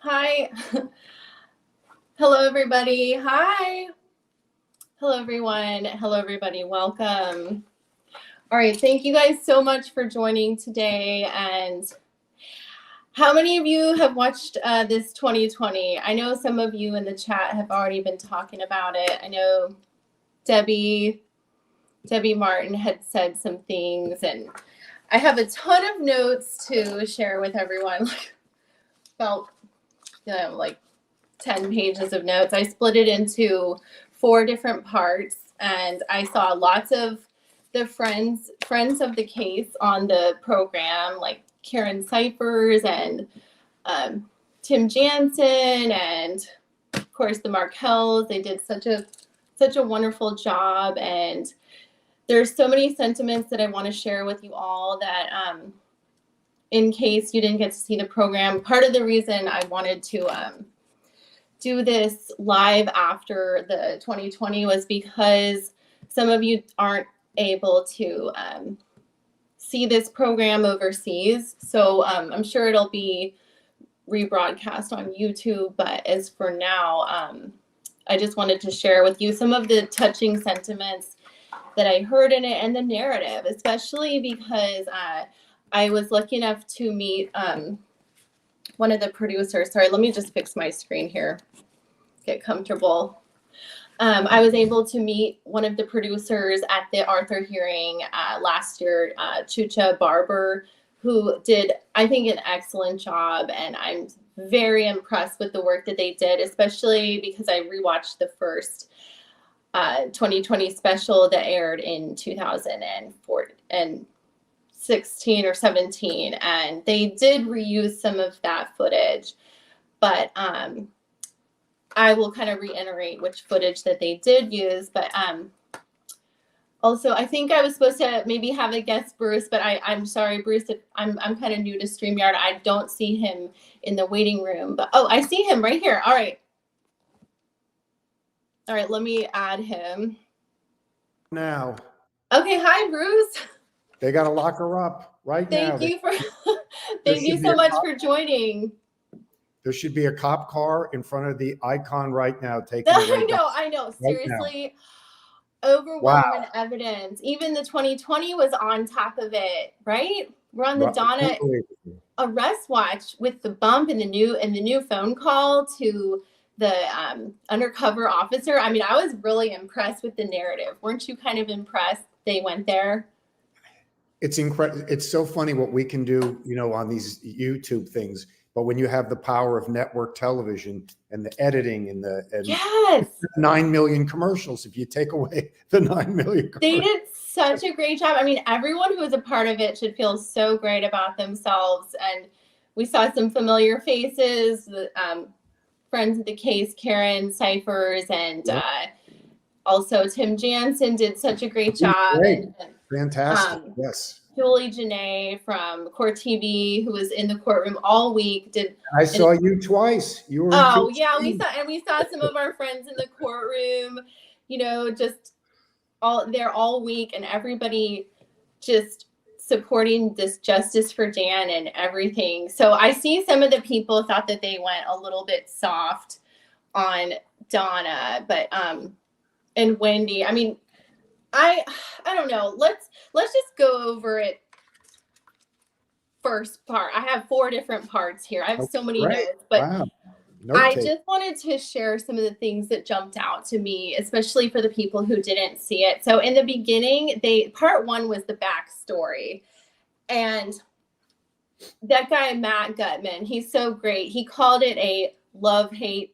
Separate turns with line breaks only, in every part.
Hi. Hello, everybody. Hi. Hello, everyone. Hello, everybody. Welcome. All right. Thank you guys so much for joining today. And how many of you have watched this 2020? I know some of you in the chat have already been talking about it. I know Debbie Martin had said some things, and I have a ton of notes to share with everyone. About, like 10 pages of notes. I split it into 4 different parts, and I saw lots of the friends of the case on the program, like Karen Cyphers and Tim Jansen, and of course the Markels. They did such a wonderful job, and there's so many sentiments that I want to share with you all that in case you didn't get to see the program. Part of the reason I wanted to do this live after the 2020 was because some of you aren't able to see this program overseas. So I'm sure it'll be rebroadcast on YouTube, but as for now, I just wanted to share with you some of the touching sentiments that I heard in it, and the narrative, especially because I was lucky enough to meet one of the producers. Sorry, let me just fix my screen here. Get comfortable. I was able to meet one of the producers at the Arthur hearing last year, Chucha Barber, who did, I think, an excellent job. And I'm very impressed with the work that they did, especially because I rewatched the first 2020 special that aired in 2016 or 17, and they did reuse some of that footage, but I will kind of reiterate which footage that they did use. But also, I think I was supposed to maybe have a guest, Bruce, but I'm sorry, Bruce, if I'm kind of new to StreamYard. I don't see him in the waiting room, but oh, I see him right here. All right, let me add him
now.
Okay, hi, Bruce.
They got to lock her up right now.
Thank you so much for joining.
There should be a cop car in front of the icon right now taking away.
I know. Seriously, overwhelming evidence. Even the 2020 was on top of it, right? We're on the Donna arrest watch with the bump and the new phone call to the undercover officer. I mean, I was really impressed with the narrative. Weren't you kind of impressed they went there?
It's incredible. It's so funny what we can do, on these YouTube things. But when you have the power of network television and the editing and
yes,
9 million commercials, if you take away the 9 million commercials.
They did such a great job. I mean, everyone who was a part of it should feel so great about themselves. And we saw some familiar faces, friends of the case, Karen Cyphers, and also Tim Jansen did such a great job.
Great. Fantastic. Yes.
Julie Janae from Court TV, who was in the courtroom all week, did.
I saw you twice. You were.
Oh yeah, we saw some of our friends in the courtroom. Just they're all week, and everybody just supporting this justice for Dan and everything. So I see some of the people thought that they went a little bit soft on Donna, but and Wendy. I mean, I don't know. Let's just go over it. First part. I have 4 different parts here. I have so many notes, but wow. I just wanted to share some of the things that jumped out to me, especially for the people who didn't see it. So in the beginning, part 1 was the backstory, and that guy Matt Gutman, he's so great. He called it a love-hate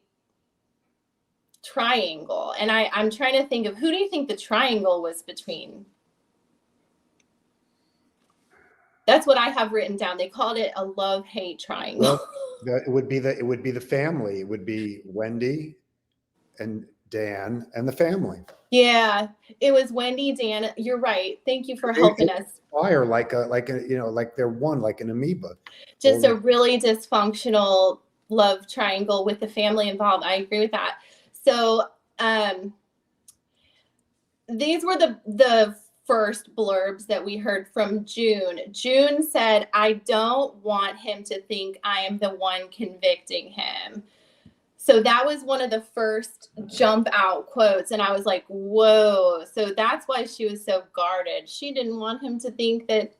triangle, and I'm trying to think of who do you think the triangle was between? That's what I have written down. They called it a love-hate triangle.
Well, it would be the family. It would be Wendy and Dan and the family.
Yeah, it was Wendy, Dan. You're right. Thank you for helping us.
Fire like they're one, like an amoeba.
Just a really dysfunctional love triangle with the family involved. I agree with that. So these were the first blurbs that we heard from June. June said, "I don't want him to think I am the one convicting him." So that was one of the first jump out quotes. And I was like, whoa. So that's why she was so guarded. She didn't want him to think that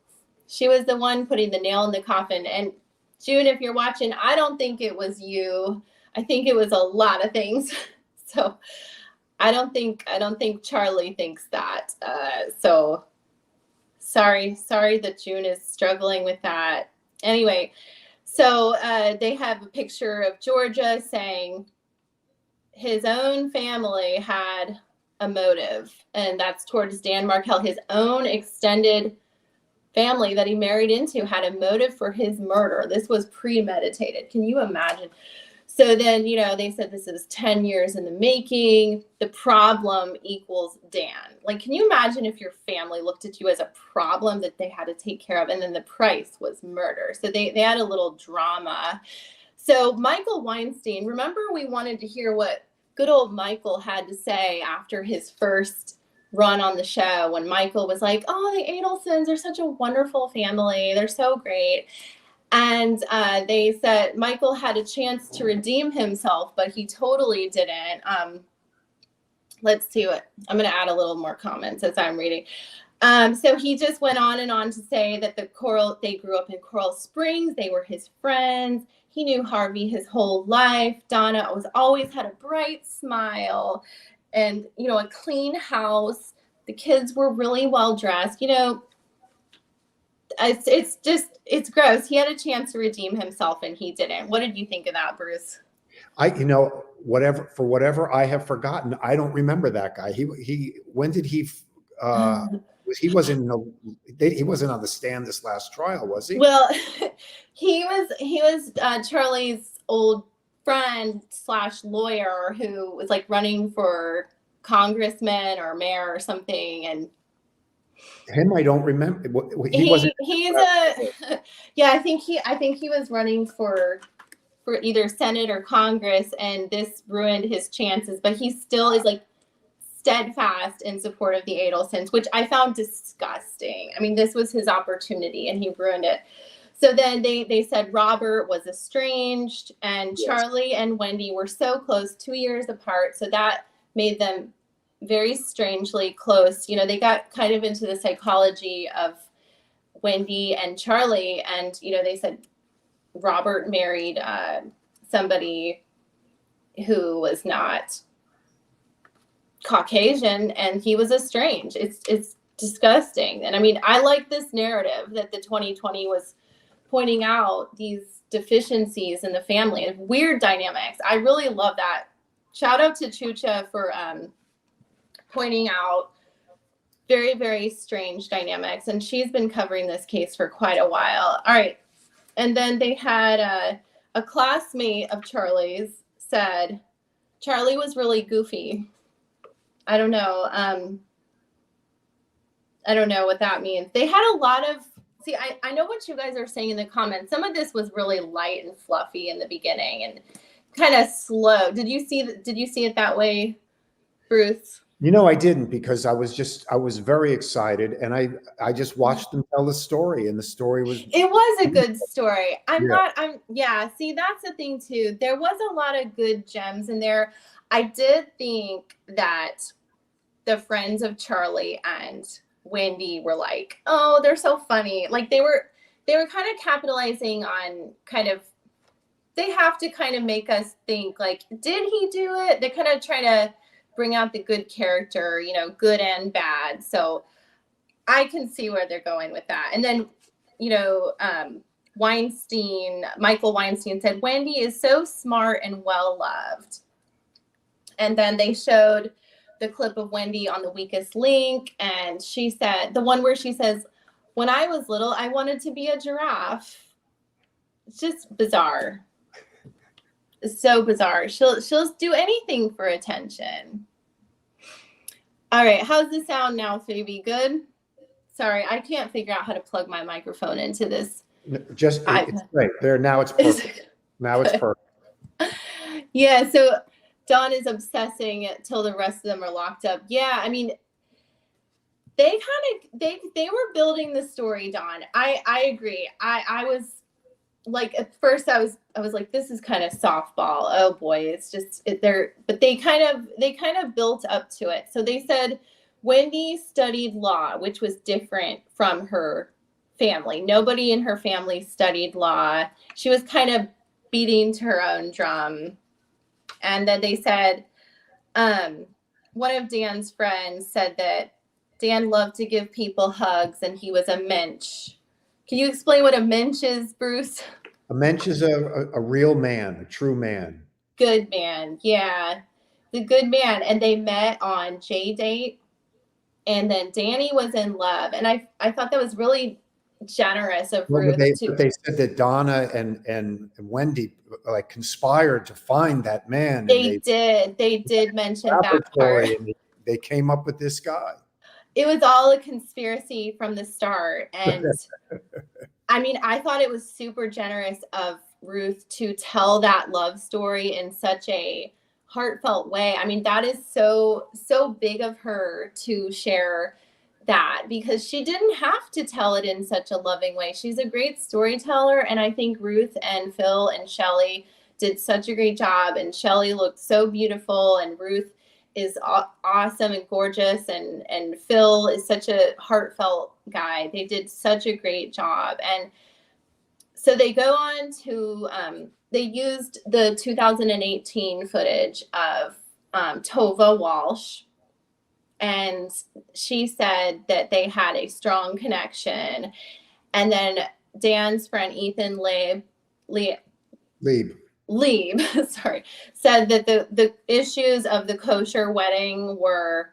she was the one putting the nail in the coffin. And June, if you're watching, I don't think it was you. I think it was a lot of things. So I don't think Charlie thinks that. So sorry that June is struggling with that. Anyway, so they have a picture of Georgia saying his own family had a motive, and that's towards Dan Markel. His own extended family that he married into had a motive for his murder. This was premeditated. Can you imagine? So then, they said this is 10 years in the making. The problem equals Dan. Like, can you imagine if your family looked at you as a problem that they had to take care of, and then the price was murder? So they had a little drama. So Michael Weinstein, remember we wanted to hear what good old Michael had to say after his first run on the show, when Michael was like, "Oh, the Adelsons are such a wonderful family. They're so great." And they said Michael had a chance to redeem himself, but he totally didn't. Let's see what, I'm going to add a little more comments as I'm reading. So he just went on and on to say that they grew up in Coral Springs. They were his friends. He knew Harvey his whole life. Donna always had a bright smile and, a clean house. The kids were really well dressed. It's gross. He had a chance to redeem himself and he didn't. What did you think of that, Bruce?
Whatever I have forgotten, I don't remember that guy. When did he he wasn't on the stand this last trial, was he?
Well, he was Charlie's old friend / lawyer who was like running for congressman or mayor or something, and
him, I don't remember.
I think he was running for either Senate or Congress, and this ruined his chances, but he still is like steadfast in support of the Adelsons, which I found disgusting. I mean, this was his opportunity and he ruined it. So then they said Robert was estranged, and yes, Charlie and Wendy were so close, 2 years apart. So that made them very strangely close. They got kind of into the psychology of Wendy and Charlie, and they said Robert married somebody who was not Caucasian, and he was estranged. It's disgusting. And I mean, I like this narrative that the 2020 was pointing out these deficiencies in the family and weird dynamics. I really love that. Shout out to Chucha for pointing out very, very strange dynamics. And she's been covering this case for quite a while. All right. And then they had a classmate of Charlie's said Charlie was really goofy. I don't know. I don't know what that means. They had a lot of, I know what you guys are saying in the comments. Some of this was really light and fluffy in the beginning and kind of slow. Did you see it that way, Bruce?
I didn't, because I was very excited, and I just watched them tell the story, and the story was.
It was a good story. See, that's the thing too. There was a lot of good gems in there. I did think that the friends of Charlie and Wendy were like, oh, they're so funny. Like they were kind of capitalizing on kind of, they have to kind of make us think like, did he do it? They're kind of trying to bring out the good character, good and bad. So I can see where they're going with that. And then, Michael Weinstein said, Wendy is so smart and well-loved. And then they showed the clip of Wendy on The Weakest Link. And she said, the one where she says, when I was little, I wanted to be a giraffe. It's just bizarre. It's so bizarre. She'll do anything for attention. All right. How's the sound now, Phoebe? Good? Sorry, I can't figure out how to plug my microphone into this.
It's great. There, now it's perfect. Now it's perfect.
Yeah, so – Dawn is obsessing till the rest of them are locked up. Yeah, I mean, they kind of they were building the story, Dawn. I agree. I was like, at first I was like, this is kind of softball. Oh boy, it's just they're, but they kind of built up to it. So they said Wendy studied law, which was different from her family. Nobody in her family studied law. She was kind of beating to her own drum. And then they said, one of Dan's friends said that Dan loved to give people hugs and he was a mensch. Can you explain what a mensch is, Bruce?
A mensch is a real man, a true man.
Good man. Yeah. The good man. And they met on J Date. And then Danny was in love. And I thought that was really generous of
Well,
Ruth
they said that Donna and Wendy like conspired to find that man.
They did mention that part.
And they came up with this guy.
It was all a conspiracy from the start. And I mean, I thought it was super generous of Ruth to tell that love story in such a heartfelt way. I mean, that is so big of her to share that, because she didn't have to tell it in such a loving way. She's a great storyteller, and I think Ruth and Phil and Shelley did such a great job, and Shelley looked so beautiful, and Ruth is awesome and gorgeous, and Phil is such a heartfelt guy. They did such a great job. And so they go on to they used the 2018 footage of Tova Walsh, and she said that they had a strong connection. And then Dan's friend Ethan Lieb, sorry, said that the issues of the kosher wedding were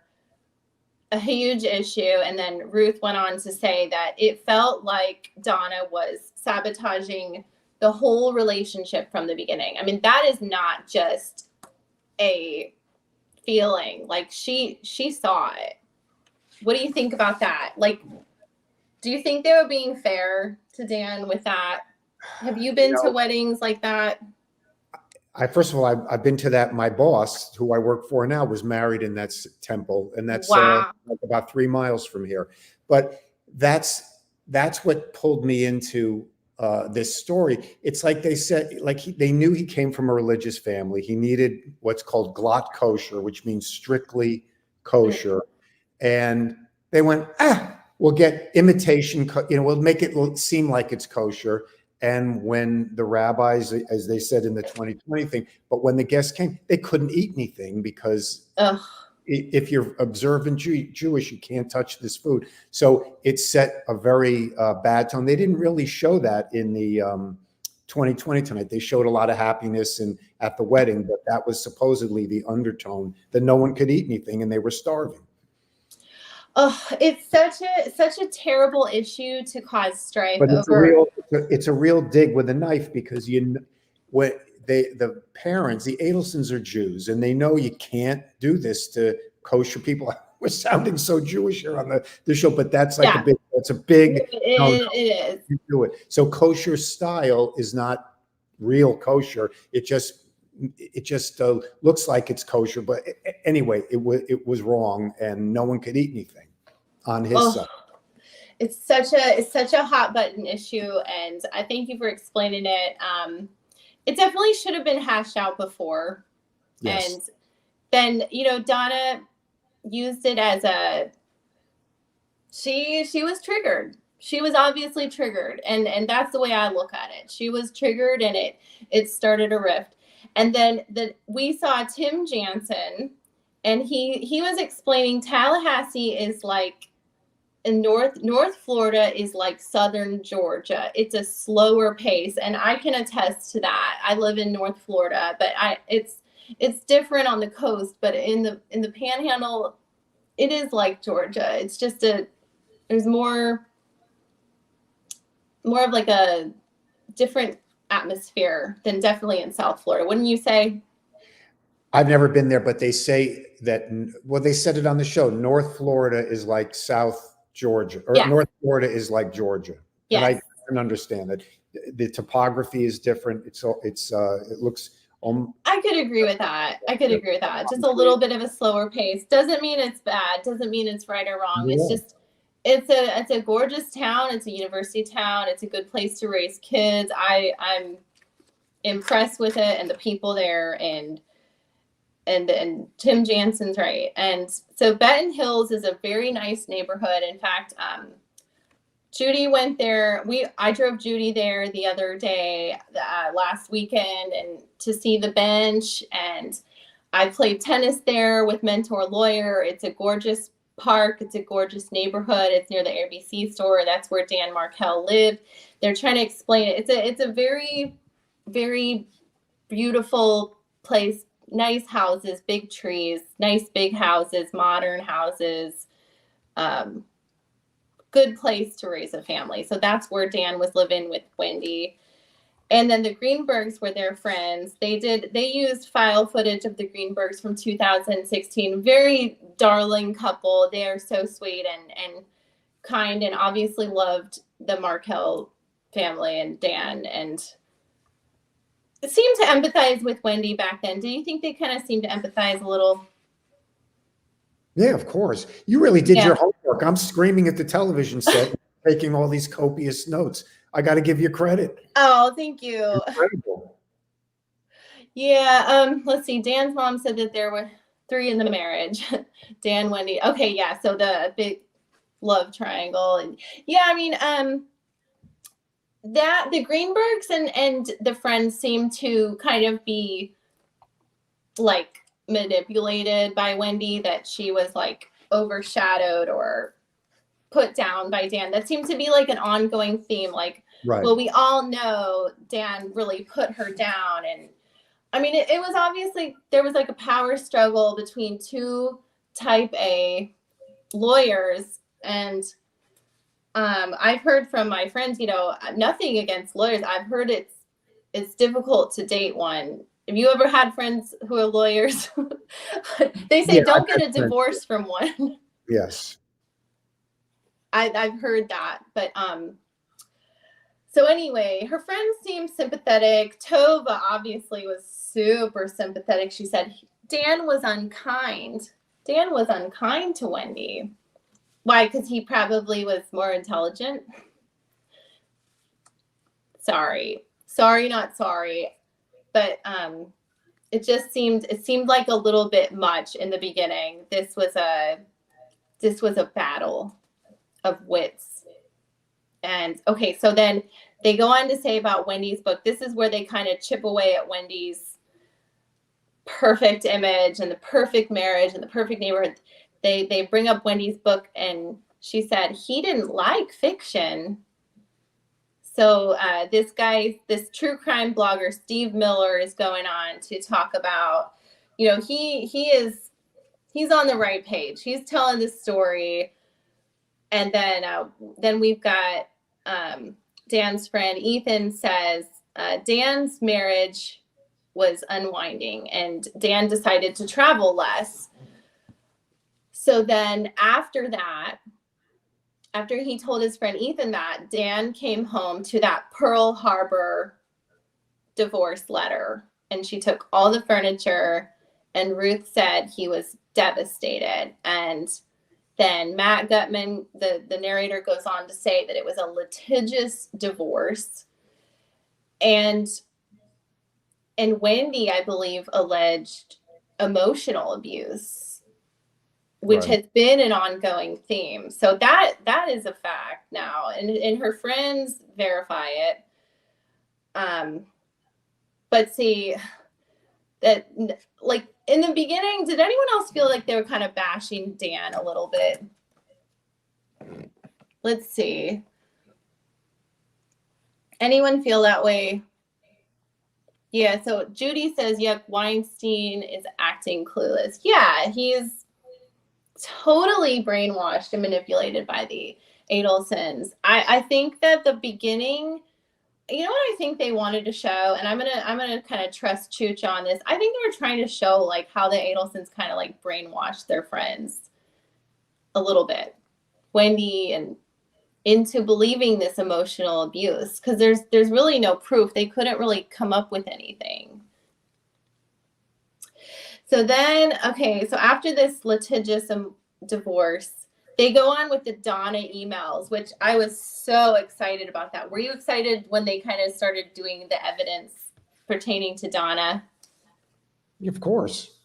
a huge issue. And then Ruth went on to say that it felt like Donna was sabotaging the whole relationship from the beginning. I mean, that is not just a feeling. Like, she saw it. What do you think about that? Like, do you think they were being fair to Dan with that? Have you been to weddings like that?
First of all, I've been to that. My boss, who I work for now, was married in that temple, and that's
wow.
like about 3 miles from here. But that's what pulled me into this story. It's like they said, like they knew he came from a religious family. He needed what's called glatt kosher, which means strictly kosher, and they went, we'll get imitation, we'll make it seem like it's kosher. And when the rabbis, as they said in the 2020 thing, but when the guests came, they couldn't eat anything because if you're observant Jewish, you can't touch this food. So it set a very bad tone. They didn't really show that in the 2020 tonight. They showed a lot of happiness at the wedding, but that was supposedly the undertone, that no one could eat anything and they were starving.
Oh, it's such a terrible issue to cause strife
but
over.
It's a real dig with a knife, because the parents, the Adelsons, are Jews, and they know you can't do this to kosher people. We're sounding so Jewish here on the show, but that's like a big. It is. You do it. So kosher style is not real kosher. It just looks like it's kosher, but anyway, it was wrong, and no one could eat anything on his side.
It's such a hot button issue, and I thank you for explaining it. It definitely should have been hashed out before. Yes. And then Donna used it as she was triggered. She was obviously triggered, and that's the way I look at it. She was triggered, and it started a rift. And then we saw Tim Jansen, and he was explaining Tallahassee is like, in North Florida is like Southern Georgia. It's a slower pace, and I can attest to that. I live in North Florida, but it's different on the coast. But in the Panhandle, it is like Georgia. It's just there's more of like a different atmosphere than definitely in South Florida, wouldn't you say?
I've never been there, but they say that, well, they said it on the show, North Florida is like South Georgia, or North Florida is like Georgia. Yes. And I can understand that the topography is different. It looks
I could agree with that. Just a little bit of a slower pace. Doesn't mean it's bad. Doesn't mean it's right or wrong. It's just, it's a gorgeous town. It's a university town. It's a good place to raise kids. I'm impressed with it and the people there, and Tim Jansen's right. And so Benton Hills is a very nice neighborhood. In fact, Judy went there. I drove Judy there the other day, last weekend, and to see the bench. And I played tennis there with Mentor Lawyer. It's a gorgeous park. It's a gorgeous neighborhood. It's near the ABC store. That's where Dan Markel lived. They're trying to explain it. It's a very, very beautiful place. Nice houses, big trees, nice big houses, modern houses. Good place to raise a family. So that's where Dan was living with Wendy. And then the Greenbergs were their friends. They used file footage of the Greenbergs from 2016. Very darling couple. They are so sweet and kind, and obviously loved the Markel family and Dan, and seemed to empathize with Wendy back then. Do you think they kind of seemed to empathize a little?
Yeah, of course. You really did your homework. I'm screaming at the television set, taking all these copious notes. I got to give you credit.
Oh, thank you.
Incredible.
Yeah. Let's see. Dan's mom said that there were 3 in the marriage. Dan, Wendy. Okay. Yeah. So the big love triangle. And yeah, I mean, that the Greenbergs and the friends seem to kind of be like manipulated by Wendy, that she was like overshadowed or put down by Dan. That seems to be like an ongoing theme. Like, well, we all know Dan really put her down. And I mean, it was obviously, there was like a power struggle between 2 type A lawyers. And I've heard from my friends, nothing against lawyers. I've heard it's difficult to date one. Have you ever had friends who are lawyers? They say don't get a divorce from one.
Yes.
I've heard that. But so anyway, her friends seemed sympathetic. Tova obviously was super sympathetic. She said Dan was unkind. Dan was unkind to Wendy. Why? Because he probably was more intelligent. Sorry, not sorry. But it seemed like a little bit much in the beginning. This was a battle of wits. And okay, so then they go on to say about Wendy's book. This is where they kind of chip away at Wendy's perfect image and the perfect marriage and the perfect neighborhood. They bring up Wendy's book, and she said he didn't like fiction. So this true crime blogger, Steve Miller, is going on to talk about, he's on the right page. He's telling the story. And then we've got Dan's friend Ethan says Dan's marriage was unwinding, and Dan decided to travel less. So then after he told his friend Ethan that, Dan came home to that Pearl Harbor divorce letter, and she took all the furniture, and Ruth said he was devastated. And then Matt Gutman, the narrator, goes on to say that it was a litigious divorce. And Wendy, I believe, alleged emotional abuse, which has been an ongoing theme. So that is a fact now, and her friends verify it. But see, that, like, in the beginning, did anyone else feel like they were kind of bashing Dan a little bit? Let's see. Anyone feel that way? Yeah, so Judy says, yep, Weinstein is acting clueless. Yeah, he's totally brainwashed and manipulated by the Adelsons. I think that the beginning, you know what I think they wanted to show, and I'm gonna kind of trust Chooch on this. I think they were trying to show like how the Adelsons kind of like brainwashed their friends a little bit, Wendy, and into believing this emotional abuse, because there's really no proof. They couldn't really come up with anything. So then, okay, so after this litigious divorce, they go on with the Donna emails, which I was so excited about that. Were you excited when they kind of started doing the evidence pertaining to Donna?
Of course.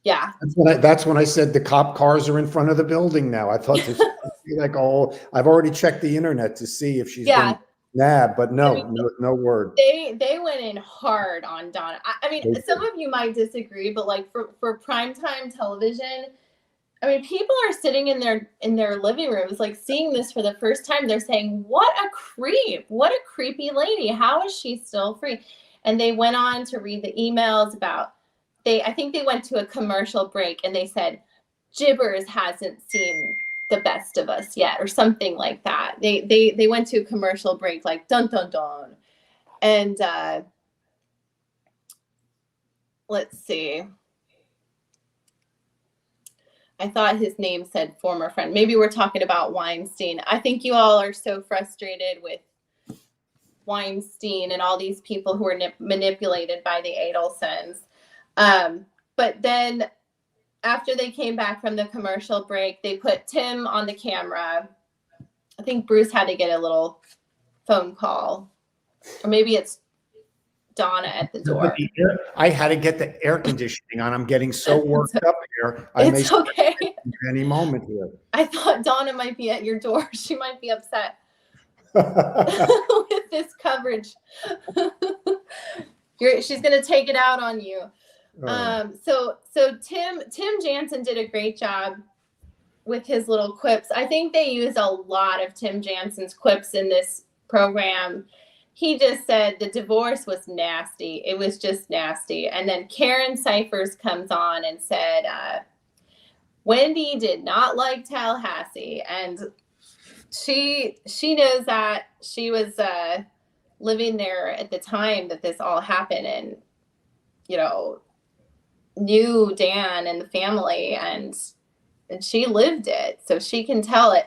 Yeah.
That's when I said the cop cars are in front of the building now. I thought this would be like, oh, I've already checked the internet to see if she's been nabbed, but no,
I mean,
no word.
They went in hard on Donna. I mean, some of you might disagree, but like for primetime television, I mean, people are sitting in their living rooms, like seeing this for the first time. They're saying, "What a creep! What a creepy lady! How is she still free?" And they went on to read the emails about I think they went to a commercial break and they said, "Jibbers hasn't seen the best of us yet," or something like that. They went to a commercial break, like dun dun dun, and let's see. I thought his name said former friend. Maybe we're talking about Weinstein. I think you all are so frustrated with Weinstein and all these people who are manipulated by the Adelsons. But then after they came back from the commercial break, they put Tim on the camera. I think Bruce had to get a little phone call, or maybe it's Donna at the door.
I had to get the air conditioning on. I'm getting so worked up here.
It's okay.
Any moment here.
I thought Donna might be at your door. She might be upset with this coverage. She's gonna take it out on you. So Tim Jansen did a great job with his little quips. I think they used a lot of Tim Jansen's quips in this program. He just said the divorce was nasty. It was just nasty. And then Karen Cyphers comes on and said, Wendy did not like Tallahassee. And she knows that. She was living there at the time that this all happened and, knew Dan and the family and she lived it. So she can tell it.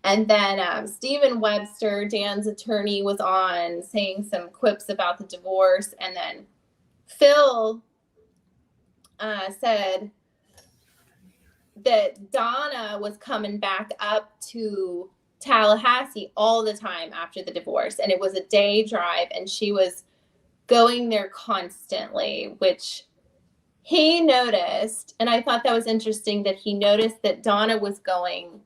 And then Stephen Webster, Dan's attorney, was on saying some quips about the divorce. And then Phil said that Donna was coming back up to Tallahassee all the time after the divorce. And it was a day drive. And she was going there constantly, which he noticed. And I thought that was interesting that he noticed that Donna was going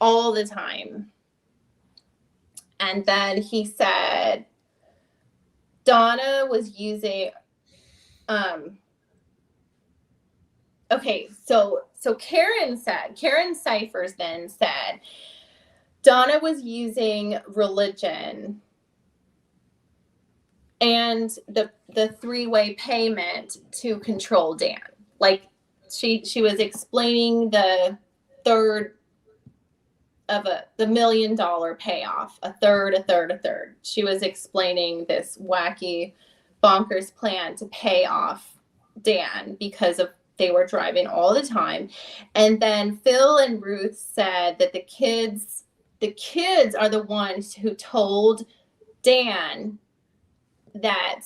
all the time. And then he said Donna was using so Karen Cyphers then said Donna was using religion and the three-way payment to control Dan. Like she was explaining the third of the $1 million payoff, a third. She was explaining this wacky, bonkers plan to pay off Dan because they were driving all the time. And then Phil and Ruth said that the kids are the ones who told Dan that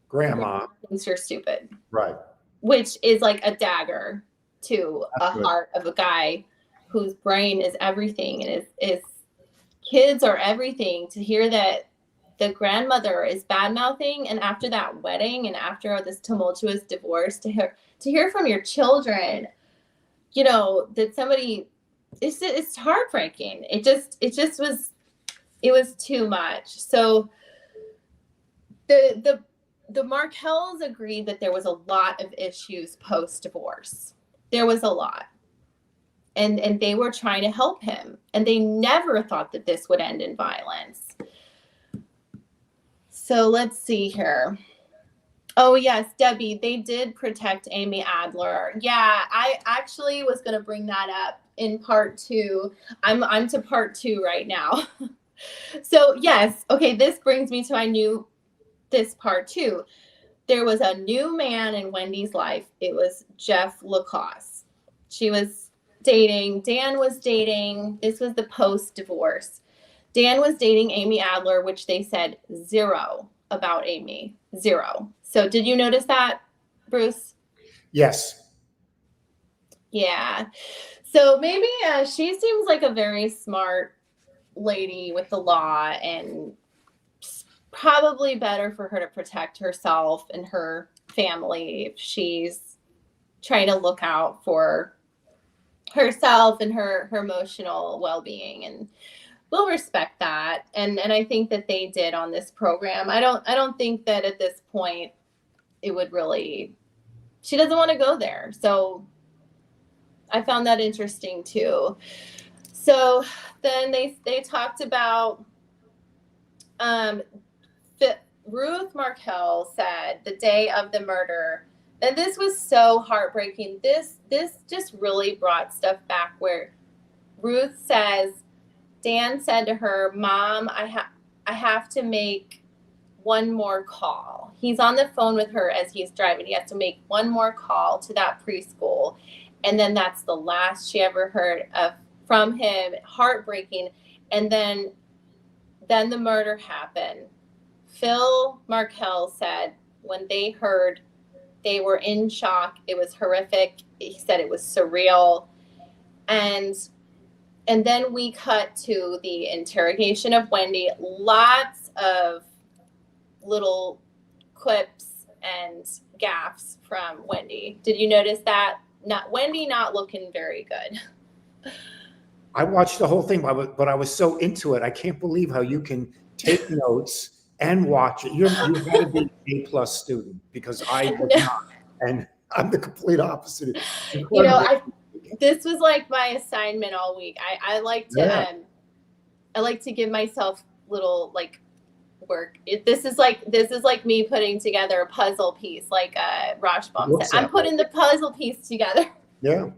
Grandma
thinks you're stupid.
Right.
Which is like a dagger to a heart of a guy whose brain is everything and is kids are everything. To hear that the grandmother is bad mouthing, and after that wedding and after this tumultuous divorce, to hear from your children, that somebody, it's heartbreaking. It was too much. So the Markels agreed that there was a lot of issues post-divorce. There was a lot. And they were trying to help him. And they never thought that this would end in violence. So let's see here. Oh, yes, Debbie, they did protect Amy Adler. Yeah, I actually was going to bring that up in part 2. I'm to part 2 right now. So, yes. Okay, this brings me to I knew this part 2. There was a new man in Wendy's life. It was Jeff Lacoste. She was dating. Dan was dating. This was the post-divorce. Dan was dating Amy Adler, which they said 0 about Amy. 0. So did you notice that, Bruce?
Yes.
Yeah. So maybe she seems like a very smart lady with the law, and probably better for her to protect herself and her family if she's trying to look out for herself and her emotional well-being, and we'll respect that. And I think that they did on this program. I don't think that at this point it would really, she doesn't want to go there. So I found that interesting too. So then they talked about Ruth Markel said the day of the murder, and this was so heartbreaking. This just really brought stuff back, where Ruth says Dan said to her, "Mom, I have to make one more call." He's on the phone with her as he's driving. He has to make one more call to that preschool, and then that's the last she ever heard from him. Heartbreaking. And then the murder happened. Phil Markel said when they heard, they were in shock. It was horrific. He said it was surreal. And then we cut to the interrogation of Wendy. Lots of little quips and gaffes from Wendy. Did you notice that? Wendy not looking very good.
I watched the whole thing, but I was so into it. I can't believe how you can take notes and watch it. You got to be an A+ student, because I was not, and I'm the complete opposite.
You know, this was like my assignment all week. I like to I like to give myself little like work. This is like me putting together a puzzle piece, like Rashbaum said. I'm putting the puzzle piece together.
Yeah.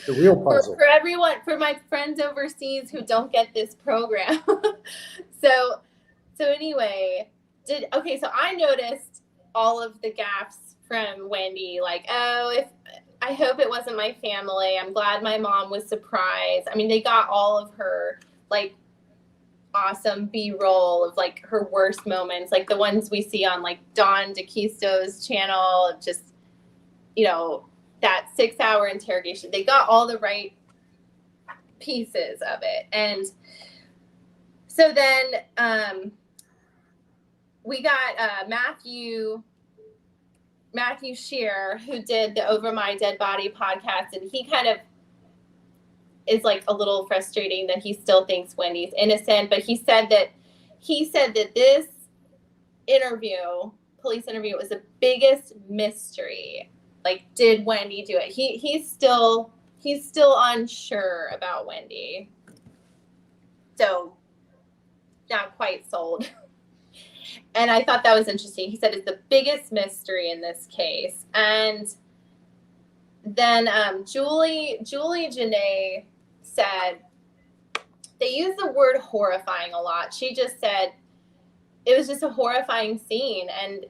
The real puzzle.
For everyone, for my friends overseas who don't get this program. So anyway, so I noticed all of the gaffes from Wendy, like, oh, I hope it wasn't my family. I'm glad my mom was surprised. I mean, they got all of her like awesome B-roll of like her worst moments, like the ones we see on like Don DeQuisto's channel, just, you know, that 6-hour interrogation. They got all the right pieces of it. And so then we got Matthew Shear, who did the Over My Dead Body podcast, and he kind of is like a little frustrating that he still thinks Wendy's innocent, but he said that this police interview, was the biggest mystery. Like, did Wendy do it? He's still unsure about Wendy. So not quite sold. And I thought that was interesting. He said it's the biggest mystery in this case. And then Julie Janae said, they use the word horrifying a lot. She just said it was just a horrifying scene. And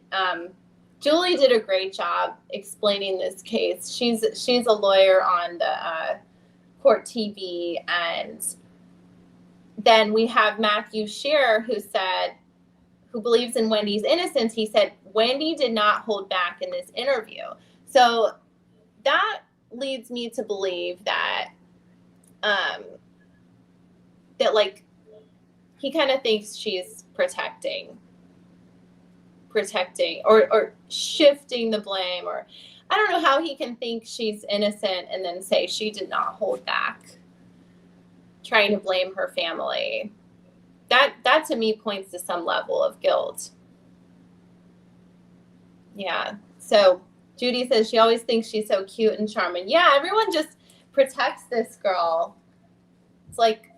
Julie did a great job explaining this case. She's a lawyer on the court TV. And then we have Matthew Shearer, who believes in Wendy's innocence. He said Wendy did not hold back in this interview. So that leads me to believe that that like he kind of thinks she's protecting or shifting the blame, or I don't know how he can think she's innocent and then say she did not hold back, trying to blame her family. That to me points to some level of guilt. Yeah. So Judy says she always thinks she's so cute and charming. Yeah, everyone just protects this girl. It's like,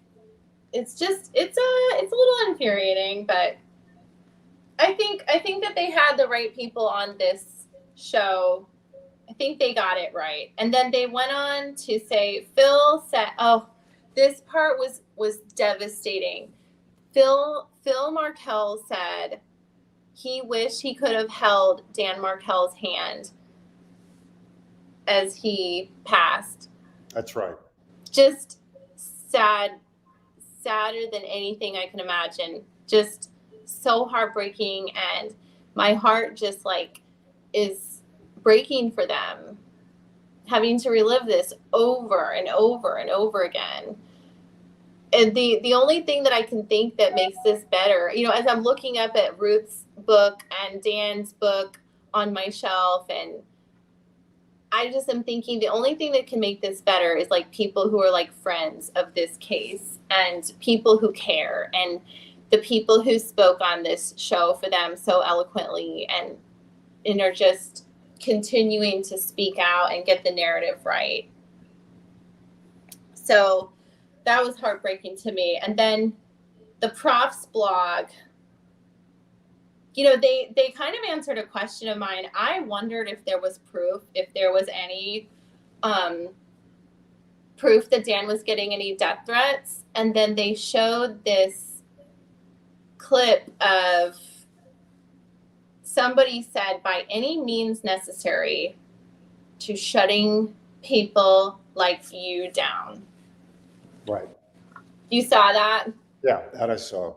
it's a little infuriating, but I think that they had the right people on this show. I think they got it right. And then they went on to say, Phil said, oh, this part was devastating. Phil Markel said he wished he could have held Dan Markel's hand as he passed.
That's right.
Just sadder than anything I can imagine. Just so heartbreaking, and my heart just like is breaking for them. having to relive this over and over and over again. And the only thing that I can think that makes this better, you know, as I'm looking up at Ruth's book and Dan's book on my shelf, and I just am thinking the only thing that can make this better is like people who are like friends of this case and people who care, and the people who spoke on this show for them so eloquently and are just continuing to speak out and get the narrative right. So that was heartbreaking to me. And then the prof's blog, you know, they kind of answered a question of mine. I wondered if there was proof, if there was any proof that Dan was getting any death threats. And then they showed this clip of somebody said, by any means necessary to shutting people like you down.
Right.
You saw that?
Yeah, that I saw.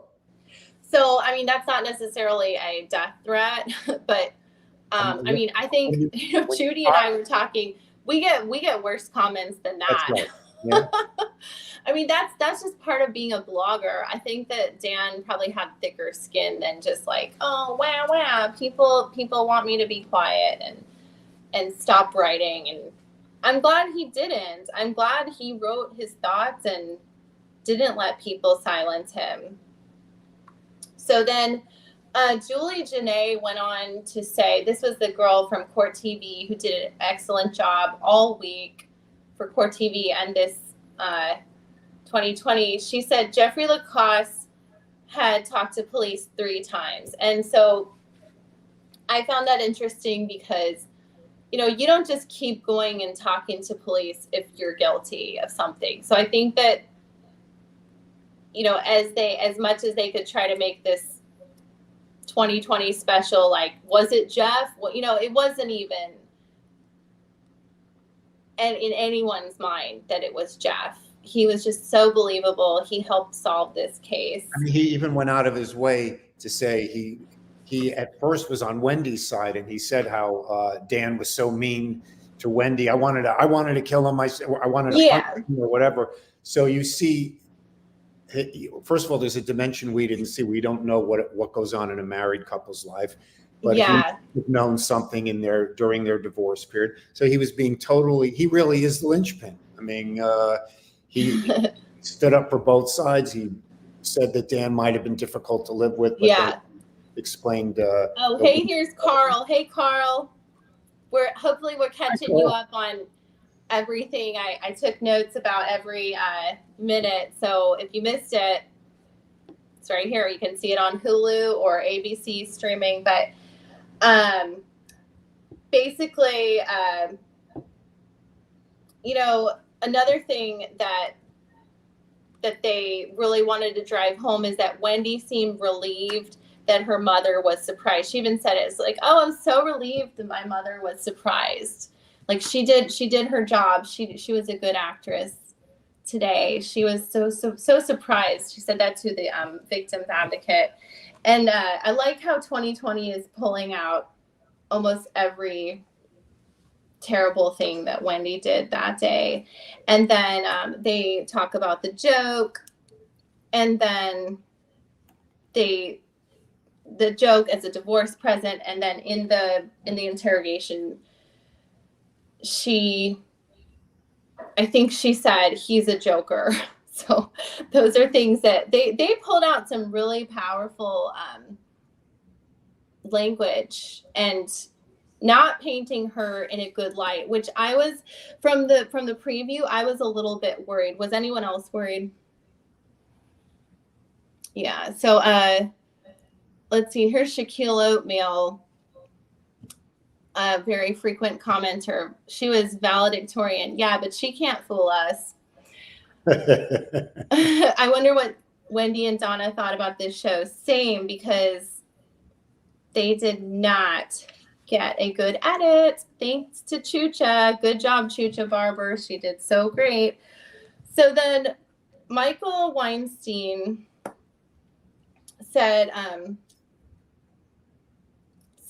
So, I mean, that's not necessarily a death threat, but I mean, I think Judy and I were talking. We get worse comments than that.
That's right. Yeah.
I mean, that's just part of being a blogger. I think that Dan probably had thicker skin than just like, oh wow, people want me to be quiet and stop writing. And I'm glad he didn't. I'm glad he wrote his thoughts and didn't let people silence him. So then Julie Janae went on to say, this was the girl from Court TV who did an excellent job all week for Court TV and this 2020. She said Jeffrey Lacoste had talked to police 3 times. And so I found that interesting because, you know, you don't just keep going and talking to police if you're guilty of something. So I think that, you know, as much as they could try to make this 2020 special, like, was it Jeff? Well, you know, it wasn't even in anyone's mind that it was Jeff. He was just so believable. He helped solve this case.
I mean, he even went out of his way to say he at first was on Wendy's side, and he said how Dan was so mean to Wendy. I wanted to kill him. I wanted to punch him or whatever. So you see, first of all, there's a dimension we didn't see. We don't know what goes on in a married couple's life, but
yeah,
he'd known something during their divorce period. So he was being he really is the linchpin. I mean, he stood up for both sides. He said that Dan might have been difficult to live with, but explained.
Hey, here's Carl. Hey, Carl. Hopefully we're catching you up on everything. I took notes about every minute. So if you missed it, it's right here. You can see it on Hulu or ABC streaming. But basically, you know, another thing that they really wanted to drive home is that Wendy seemed relieved that her mother was surprised. She even said it. It's like, oh, I'm so relieved that my mother was surprised. Like she did her job. She was a good actress today. She was so surprised. She said that to the victim's advocate. And I like how 2020 is pulling out almost every terrible thing that Wendy did that day. And then they talk about the joke, and then the joke as a divorce present, and then in the interrogation, I think she said he's a joker. So those are things that they pulled out some really powerful language and not painting her in a good light, which I was from the preview, I was a little bit worried. Was anyone else worried? Yeah. So let's see. Here's Shaquille Oatmeal, a very frequent commenter. She was valedictorian. Yeah, but she can't fool us. I wonder what Wendy and Donna thought about this show. Same, because they did not get a good edit. Thanks to Chucha. Good job, Chucha Barber. She did so great. So then Michael Weinstein said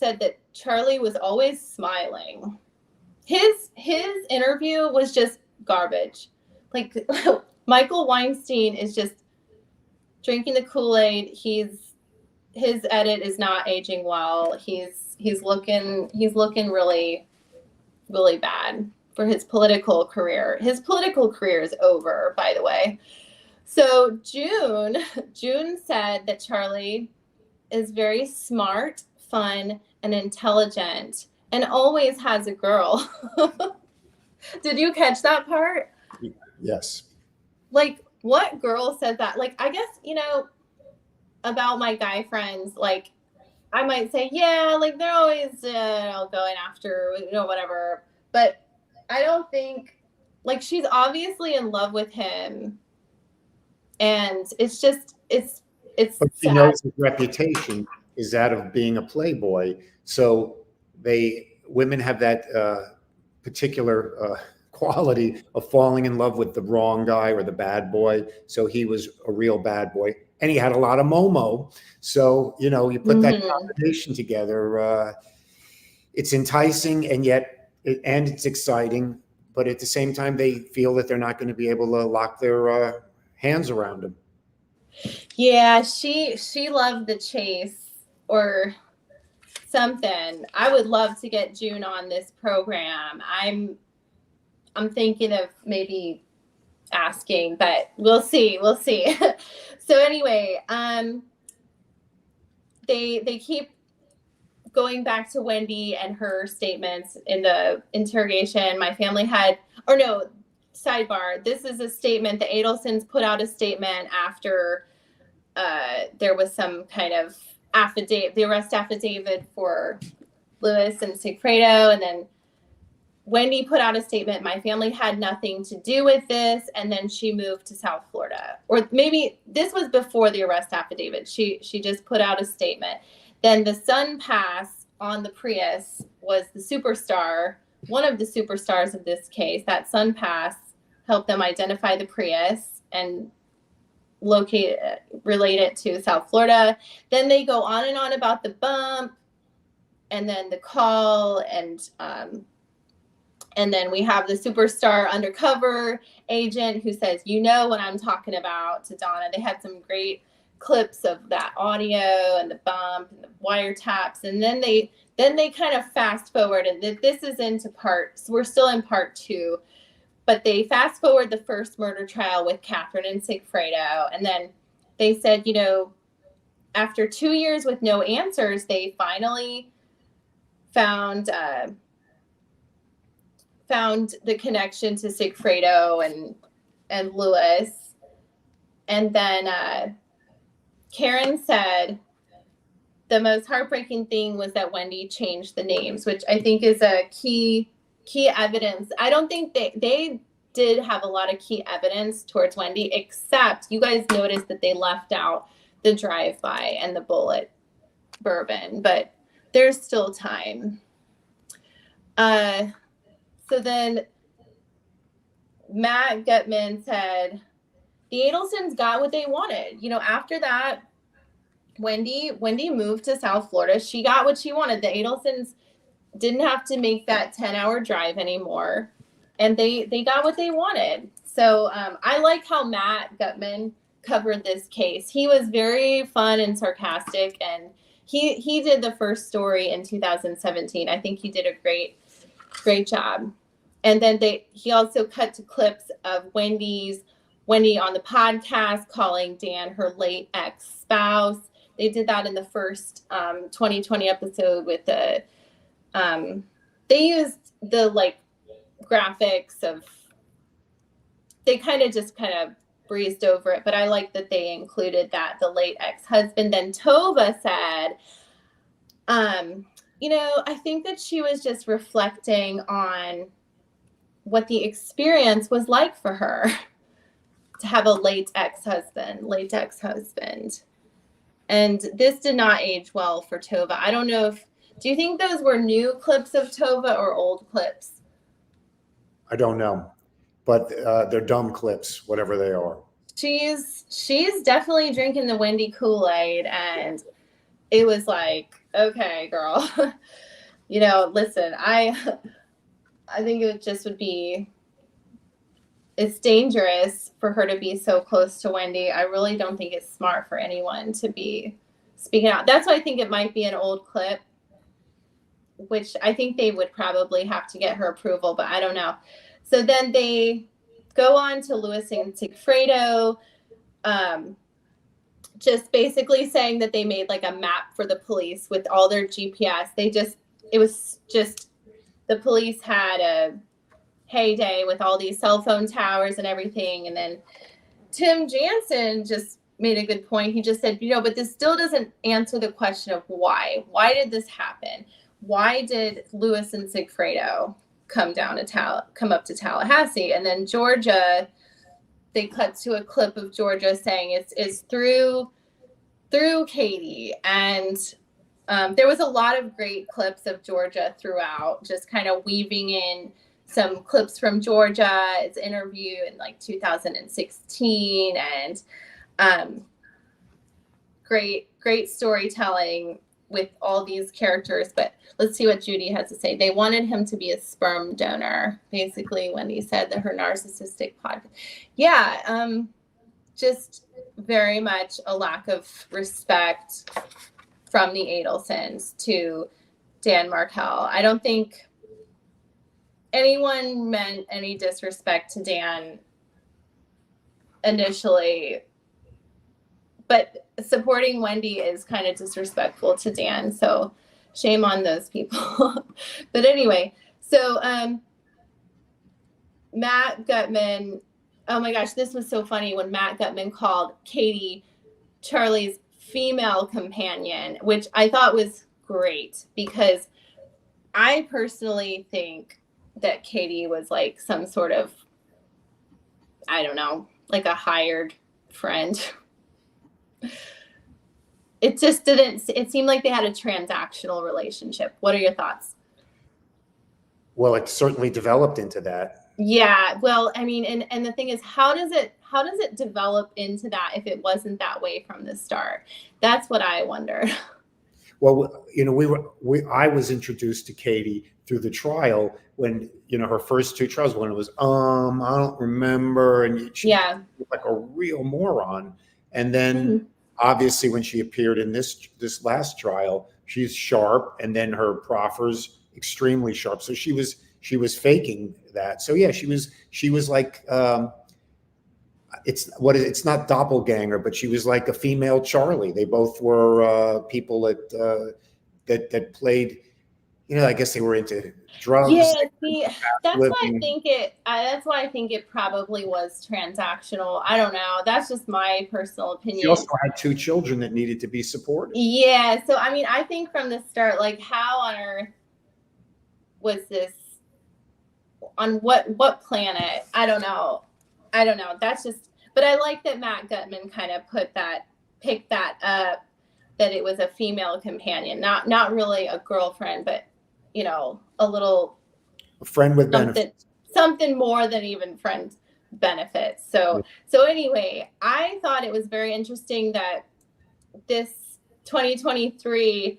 that Charlie was always smiling. his interview was just garbage. Like Michael Weinstein is just drinking the Kool-Aid. His edit is not aging well. He's looking really, really bad for his political career. His political career is over, by the way. So June said that Charlie is very smart, fun, and intelligent, and always has a girl. Did you catch that part?
Yes.
Like, what girl said that? Like, I guess, about my guy friends, like, I might say, yeah, like, they're always going after, whatever. But I don't think, like, she's obviously in love with him. And it's just, it's
But she
sad.
knows his reputation is that of being a playboy. So women have that particular quality of falling in love with the wrong guy or the bad boy. So he was a real bad boy, and he had a lot of Momo. So, you put that combination together, it's enticing, and yet, and it's exciting. But at the same time, they feel that they're not going to be able to lock their hands around him.
Yeah, she loved the chase or something. I would love to get June on this program. I'm thinking of maybe asking, but we'll see. So anyway, they keep going back to Wendy and her statements in the interrogation. My family had, or no, sidebar, this is a statement, the Adelsons put out a statement after there was some kind of affidavit, the arrest affidavit for Lewis and Sigfredo, and then Wendy put out a statement, my family had nothing to do with this, and then she moved to South Florida. Or maybe this was before the arrest affidavit. She just put out a statement. Then the Sun Pass on the Prius was the superstar, one of the superstars of this case. That Sun Pass helped them identify the Prius and relate it to South Florida. Then they go on and on about the bump, and then the call, and then we have the superstar undercover agent who says, what I'm talking about, to Donna. They had some great clips of that audio and the bump and the wiretaps, and then they kind of fast forward, and this is into so we're still in part 2. But they fast forward the first murder trial with Catherine and Sigfredo. And then they said, after 2 years with no answers, they finally found the connection to Sigfredo and Lewis. And then Karen said the most heartbreaking thing was that Wendy changed the names, which I think is a key evidence. I don't think they did have a lot of key evidence towards Wendy, except you guys noticed that they left out the drive-by and the bullet bourbon, but there's still time. So then Matt Gutman said the Adelsons got what they wanted. After that, Wendy moved to South Florida. She got what she wanted. The Adelsons didn't have to make that 10-hour drive anymore, and they got what they wanted. So I like how Matt Gutman covered this case. He was very fun and sarcastic, and he did the first story in 2017. I think he did a great job. And then he also cut to clips of Wendy on the podcast calling Dan her late ex-spouse. They did that in the first 2020 episode with the they used the graphics of, they kind of breezed over it, but I like that they included that, the late ex-husband. Then Tova said, I think that she was just reflecting on what the experience was like for her to have a late ex-husband. And this did not age well for Tova. I don't know do you think those were new clips of Tova or old clips?
I don't know, but they're dumb clips, whatever they are.
She's definitely drinking the Wendy Kool-Aid, and it was like, okay, girl, listen, I think it just would be, it's dangerous for her to be so close to Wendy. I really don't think it's smart for anyone to be speaking out. That's why I think it might be an old clip, which I think they would probably have to get her approval, but I don't know. So then they go on to Lewis and Sigfredo, just basically saying that they made like a map for the police with all their GPS. It was just, the police had a heyday with all these cell phone towers and everything. And then Tim Jansen just made a good point. He just said, but this still doesn't answer the question of why. Why did this happen? Why did Lewis and Sigfredo come up to Tallahassee? And then Georgia, they cut to a clip of Georgia saying it's through Katie. And there was a lot of great clips of Georgia throughout, just kind of weaving in some clips from Georgia's interview in like 2016, and great storytelling with all these characters. But let's see what Judy has to say. They wanted him to be a sperm donor, basically, Wendy said, that her narcissistic podcast. Yeah, just very much a lack of respect from the Adelsons to Dan Markel. I don't think anyone meant any disrespect to Dan initially, but supporting Wendy is kind of disrespectful to Dan, so shame on those people. But anyway, so Matt Gutman, oh my gosh, this was so funny when Matt Gutman called Katie Charlie's female companion, which I thought was great, because I personally think that Katie was like some sort of, I don't know, like a hired friend. It just didn't, it seemed like they had a transactional relationship. What are your thoughts?
Well, it certainly developed into that.
Yeah, well, I mean, and the thing is, how does it develop into that if it wasn't that way from the start? That's what I wonder.
Well, I was introduced to Katie through the trial when, her first two trials, when it was, I don't remember. And she was like a real moron. And then obviously when she appeared in this last trial, she's sharp. And then her proffer's extremely sharp. So she was faking that. So yeah, she was like, it's not doppelganger, but she was like a female Charlie. They both were people that played, I guess they were into drugs.
Yeah, see, that's why I think it probably was transactional. I don't know. That's just my personal opinion.
She also had two children that needed to be supported.
Yeah. So, I mean, I think from the start, like, how on earth was this, on what planet? I don't know. That's just, but I like that Matt Gutman kind of picked that up, that it was a female companion, not really a girlfriend, but
a friend with benefits,
something more than even friend benefits. So anyway, I thought it was very interesting that this 2023,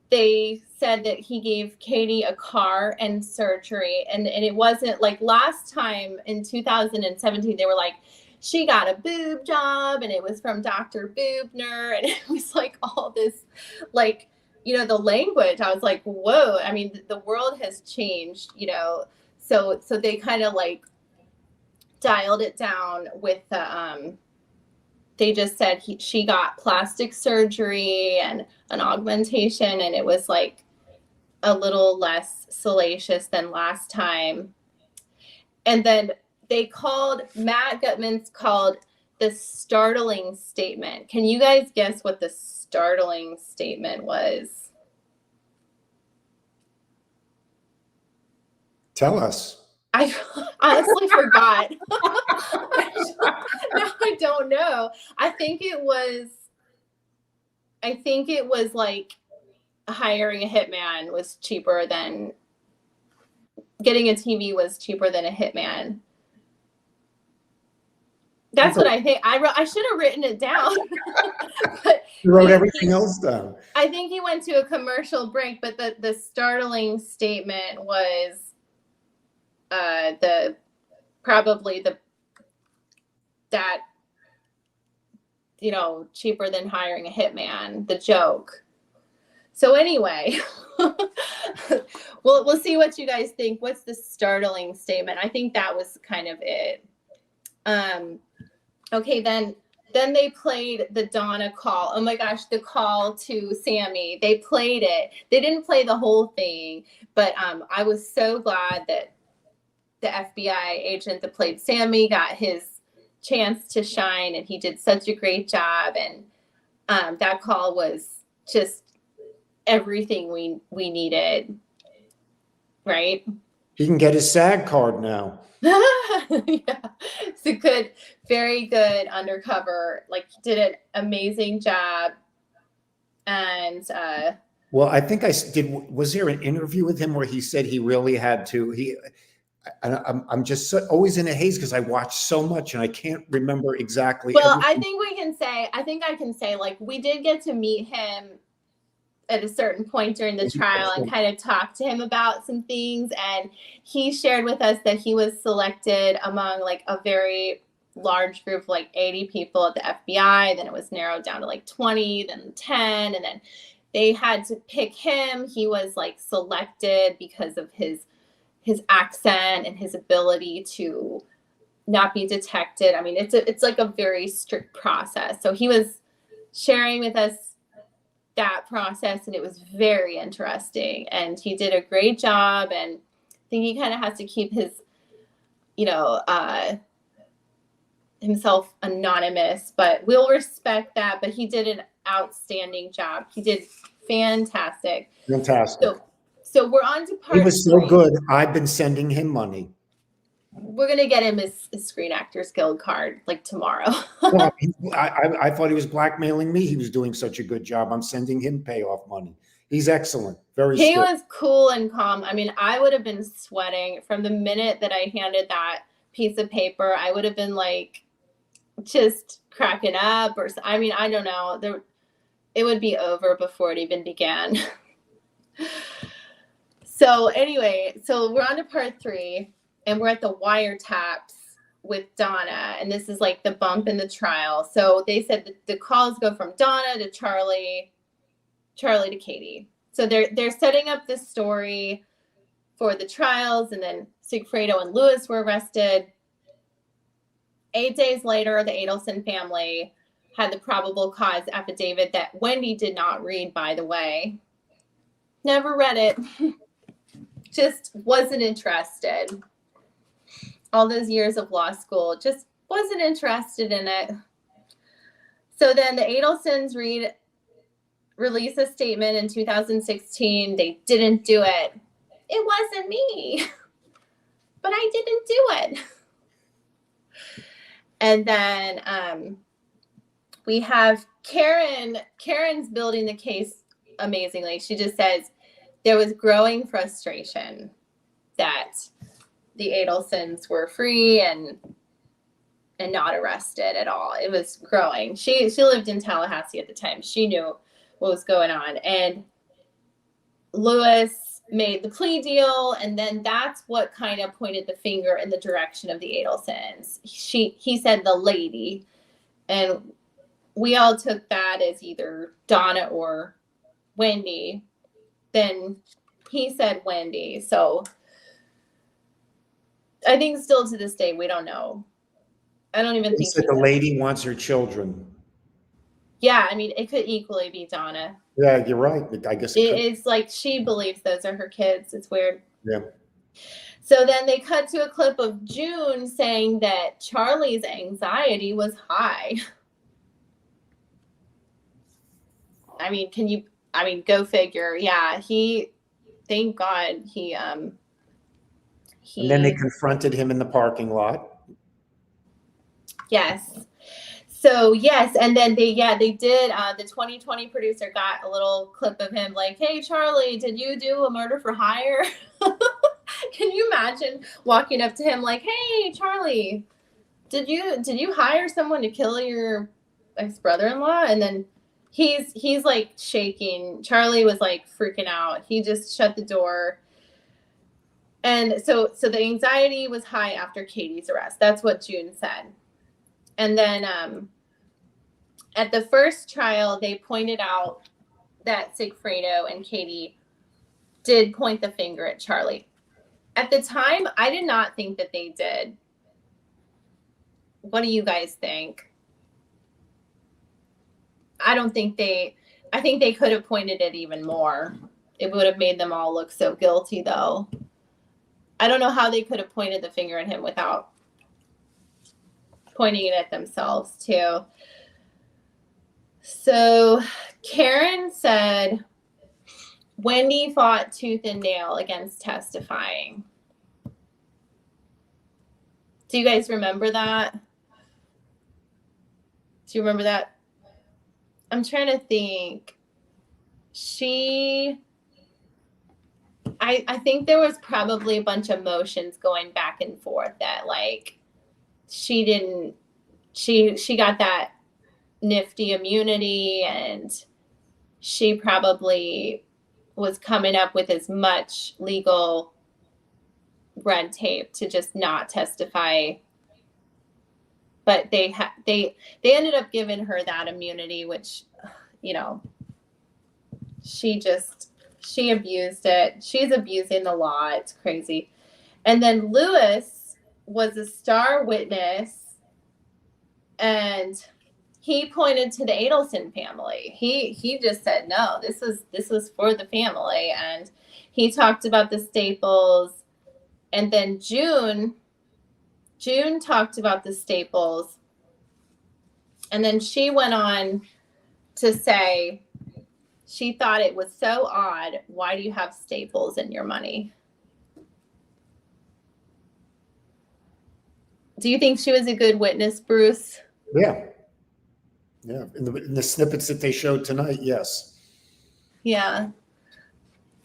they said that he gave Katie a car and surgery, and it wasn't like last time in 2017, they were like, she got a boob job and it was from Dr. Boobner, and it was like all this, like, the language. I was like, whoa, I mean, the world has changed, so they kind of like dialed it down with the, they just said she got plastic surgery and an augmentation, and it was like a little less salacious than last time. And then Matt Gutman's called the startling statement. Can you guys guess what the startling statement was?
Tell us.
I honestly forgot. No, I don't know. I think it was like hiring a hitman was cheaper than getting a TV was cheaper than a hitman. That's what I think. I should have written it down. But
you wrote everything else down.
I think he went to a commercial break, but the startling statement was probably that, cheaper than hiring a hitman, the joke. So anyway, we'll see what you guys think. What's the startling statement? I think that was kind of it. Okay, then they played the Donna call. Oh my gosh, the call to Sammy. They played it. They didn't play the whole thing, but I was so glad that the FBI agent that played Sammy got his chance to shine, and he did such a great job. And that call was just everything we needed, right?
He can get his SAG card now.
Yeah, it's a good, very good undercover. Like, he did an amazing job. And
well, I think I did. Was there an interview with him where he said he really had to? I'm just always in a haze because I watch so much and I can't remember exactly.
Well,
everything.
I think I can say, like, we did get to meet him at a certain point during the trial and kind of talk to him about some things. And he shared with us that he was selected among like a very large group, like 80 people at the FBI. Then it was narrowed down to like 20, then 10. And then they had to pick him. He was like selected because of his accent and his ability to not be detected. I mean, it's like a very strict process. So he was sharing with us that process, and it was very interesting, and he did a great job. And I think he kind of has to keep his himself anonymous, but we'll respect that. But he did an outstanding job. He did fantastic. So we're on to part 3.
He was so good. I've been sending him money.
We're gonna get him his Screen Actors Guild card like tomorrow.
Well, I thought he was blackmailing me. He was doing such a good job. I'm sending him payoff money. He's excellent. He
was cool and calm. I mean, I would have been sweating from the minute that I handed that piece of paper. I would have been like just cracking up, or I mean, I don't know. It would be over before it even began. So anyway, so we're on to part 3. And we're at the wiretaps with Donna. And this is like the bump in the trial. So they said that the calls go from Donna to Charlie to Katie. So they're setting up this story for the trials. And then Sigfredo and Lewis were arrested. 8 days later, the Adelson family had the probable cause affidavit that Wendy did not read, by the way. Never read it. Just wasn't interested. All those years of law school, just wasn't interested in it. So then the Adelsons release a statement in 2016. They didn't do it. It wasn't me, but I didn't do it. And then we have Karen. Karen's building the case amazingly. She just says there was growing frustration that the Adelsons were free and not arrested at all. It was growing. She lived in Tallahassee at the time. She knew what was going on. And Lewis made the plea deal, and then that's what kind of pointed the finger in the direction of the Adelsons. He said the lady, and we all took that as either Donna or Wendy. Then he said Wendy. So I think still to this day, we don't know. I don't even think
the lady wants her children.
Yeah, I mean, it could equally be Donna.
Yeah, you're right. I guess
it's like she believes those are her kids. It's weird.
Yeah.
So then they cut to a clip of June saying that Charlie's anxiety was high. I mean, go figure. Yeah, thank God
and then they confronted him in the parking lot.
Yes. So yes, and then they did. The 2020 producer got a little clip of him like, "Hey Charlie, did you do a murder for hire?" Can you imagine walking up to him like, "Hey Charlie, did you hire someone to kill your ex-brother-in-law?" And then he's like shaking. Charlie was like freaking out. He just shut the door. And so the anxiety was high after Katie's arrest. That's what June said. And then at the first trial, they pointed out that Sigfredo and Katie did point the finger at Charlie. At the time, I did not think that they did. What do you guys think? I think they could have pointed it even more. It would have made them all look so guilty, though. I don't know how they could have pointed the finger at him without pointing it at themselves, too. So Karen said Wendy fought tooth and nail against testifying. Do you guys remember that? Do you remember that? I'm trying to think. I think there was probably a bunch of motions going back and forth that like she got that nifty immunity, and she probably was coming up with as much legal red tape to just not testify. But they ended up giving her that immunity, which, you know, she abused it. She's abusing the law. It's crazy. And then Lewis was a star witness, and he pointed to the Adelson family. He just said, no, this was for the family. And he talked about the Staples. And then June talked about the Staples. And then she went on to say she thought it was so odd. Why do you have Staples in your money? Do you think she was a good witness, Bruce?
Yeah. Yeah. In the snippets that they showed tonight, yes.
Yeah.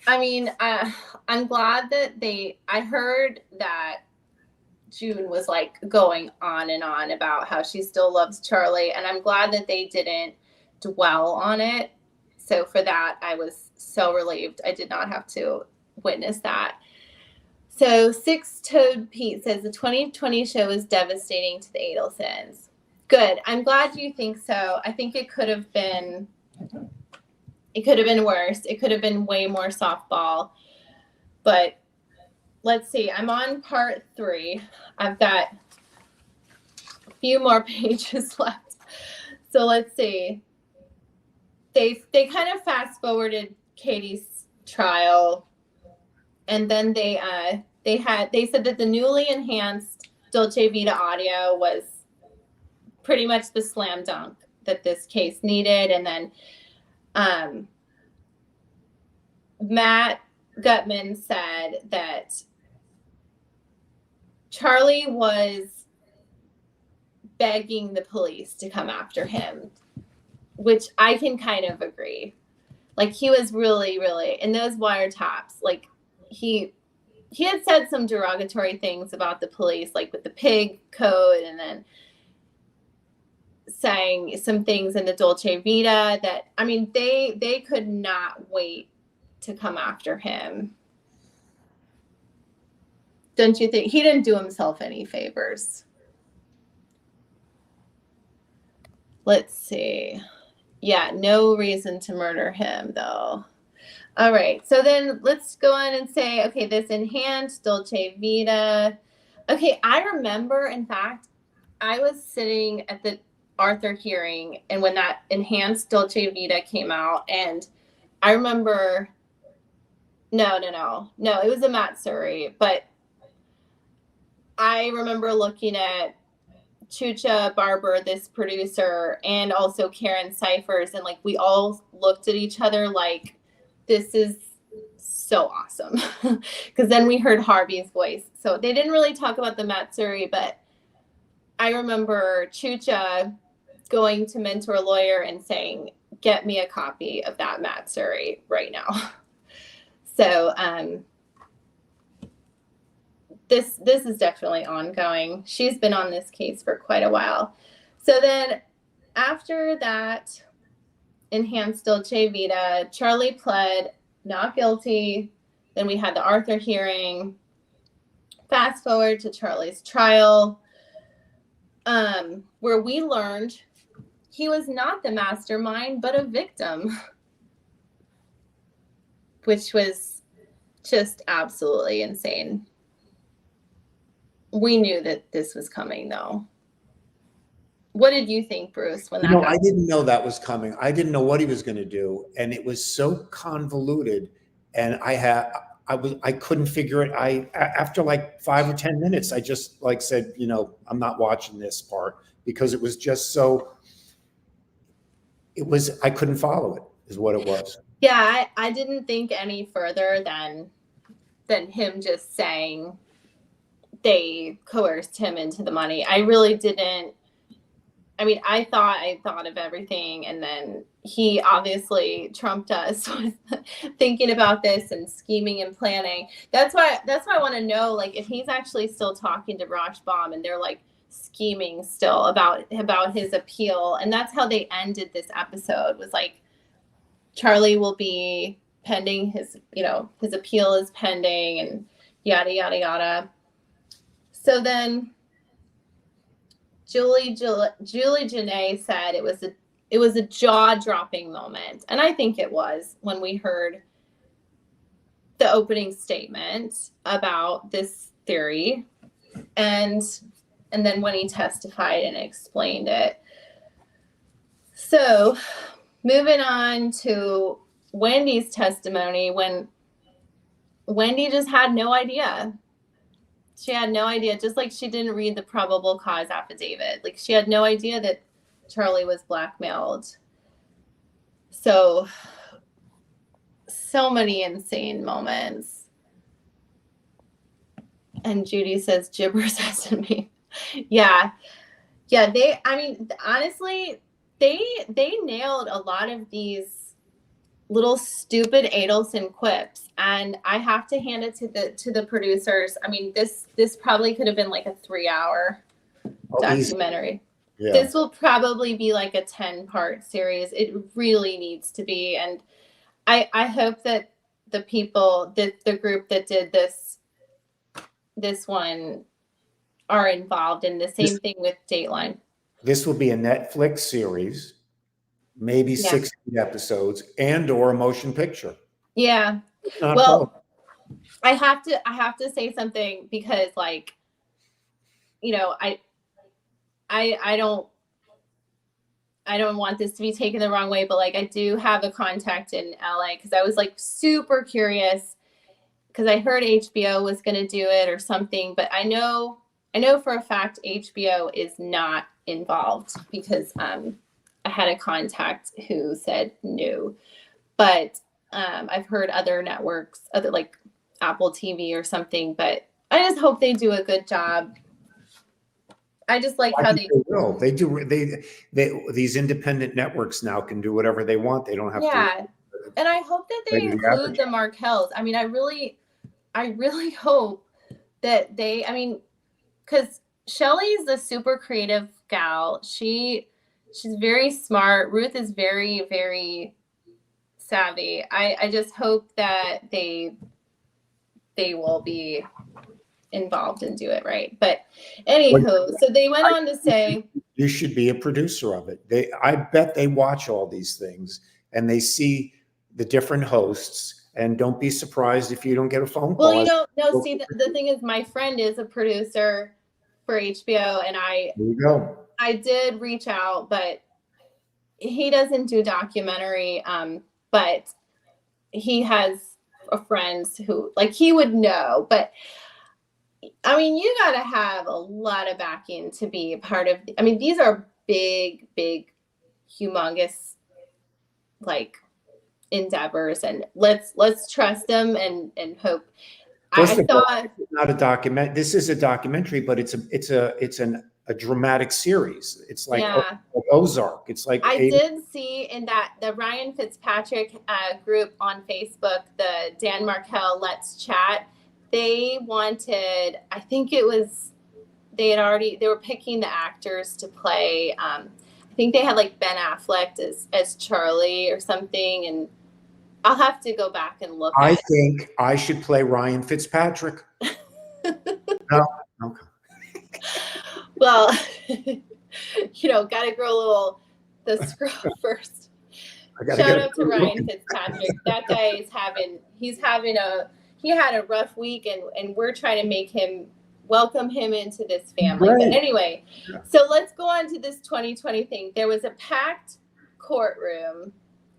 I mean, I'm glad that I heard that June was like going on and on about how she still loves Charlie, and I'm glad that they didn't dwell on it. So for that, I was so relieved. I did not have to witness that. So Six-Toed Pete says the 2020 show is devastating to the Adelsons. Good. I'm glad you think so. I think it could have been worse. It could have been way more softball. But let's see. I'm on part 3. I've got a few more pages left. So let's see. They kind of fast forwarded Katie's trial, and then they said that the newly enhanced Dolce Vita audio was pretty much the slam dunk that this case needed. And then Matt Gutman said that Charlie was begging the police to come after him, which I can kind of agree. Like, he was really, really, in those wiretaps, like, he had said some derogatory things about the police, like with the pig code, and then saying some things in the Dolce Vita that, I mean, they could not wait to come after him. Don't you think? He didn't do himself any favors. Let's see. Yeah, no reason to murder him, though. All right, so then let's go on and say, okay, this enhanced Dolce Vita. Okay, I remember, in fact, I was sitting at the Arthur hearing, and when that enhanced Dolce Vita came out, and I remember, no, it was a Matsuri, but I remember looking at Chucha Barber, this producer, and also Karen Cyphers, and like we all looked at each other like, this is so awesome. Because then we heard Harvey's voice. So they didn't really talk about the Matsuri, but I remember Chucha going to Mentor Lawyer and saying, get me a copy of that Matsuri right now. So this is definitely ongoing. She's been on this case for quite a while. So then after that enhanced Dolce Vita, Charlie pled not guilty. Then we had the Arthur hearing. fast forward to Charlie's trial, where we learned he was not the mastermind, but a victim, which was just absolutely insane. We knew that this was coming, though. What did you think, Bruce, when that happened?
I didn't know that was coming. I didn't know what he was going to do. And it was so convoluted. And I couldn't figure it. After like 5 or 10 minutes, I just like said, I'm not watching this part, because it was just so, I couldn't follow it, is what it was.
Yeah, I didn't think any further than him just saying they coerced him into the money. I really didn't. I mean, I thought of everything, and then he obviously trumped us with thinking about this and scheming and planning. That's why I want to know, like, if he's actually still talking to Rajbaum and they're like scheming still about his appeal. And that's how they ended this episode, was like, Charlie will be pending his appeal is pending, and yada yada yada. So then Julie Janae said it was a jaw-dropping moment. And I think it was, when we heard the opening statement about this theory, and then when he testified and explained it. So moving on to Wendy's testimony, when Wendy just had no idea. She had no idea, just like she didn't read the probable cause affidavit. Like, she had no idea that Charlie was blackmailed. So many insane moments. And Judy says gibbers as in me. Yeah. Honestly, they nailed a lot of these little stupid Adelson quips, and I have to hand it to the producers. I mean, this probably could have been like a 3-hour documentary. Yeah. This will probably be like a 10-part series. It really needs to be. And I hope that the people, the group that did this one, are involved in the same thing with Dateline. This
will be a Netflix series, maybe 60 episodes, and/or a motion picture.
Yeah. Well, I have to say something, because, like, I don't want this to be taken the wrong way, but, like, I do have a contact in LA, because I was, like, super curious, because I heard HBO was going to do it or something, but I know for a fact HBO is not involved, because I had a contact who said no. But I've heard other networks, other like Apple TV or something, but I just hope they do a good job. I just like how they
will. They do. They these independent networks now can do whatever they want. They don't have to.
Yeah. And I hope that they include the Markels. I mean, I really hope that they, because Shelly's a super creative gal. She's very smart. Ruth is very, very savvy. I just hope that they will be involved and do it right. But anywho, so they went on to say,
you should be a producer of it. I bet they watch all these things and they see the different hosts, and don't be surprised if you don't get a phone call.
Well, no, see, the thing is, my friend is a producer for HBO, and I did reach out, but he doesn't do documentary, but he has friends who, like, he would know. But I mean, you got to have a lot of backing to be a part of. I mean, these are big, humongous, like, endeavors, and let's trust them and hope.
First of all, it's not a document. This is a documentary, but it's a dramatic series. It's like, like Ozark. It's like
I did see in that the Ryan Fitzpatrick group on Facebook, the Dan Markel Let's Chat. They wanted, I think it was, they were picking the actors to play. I think they had like Ben Affleck as Charlie or something, and I'll have to go back and look.
I think I should play Ryan Fitzpatrick. No. Okay.
Well, got to grow the scrub first. Shout out to Ryan Fitzpatrick. That guy he had a rough week, and we're trying to welcome him into this family. Right. But anyway, so let's go on to this 2020 thing. There was a packed courtroom,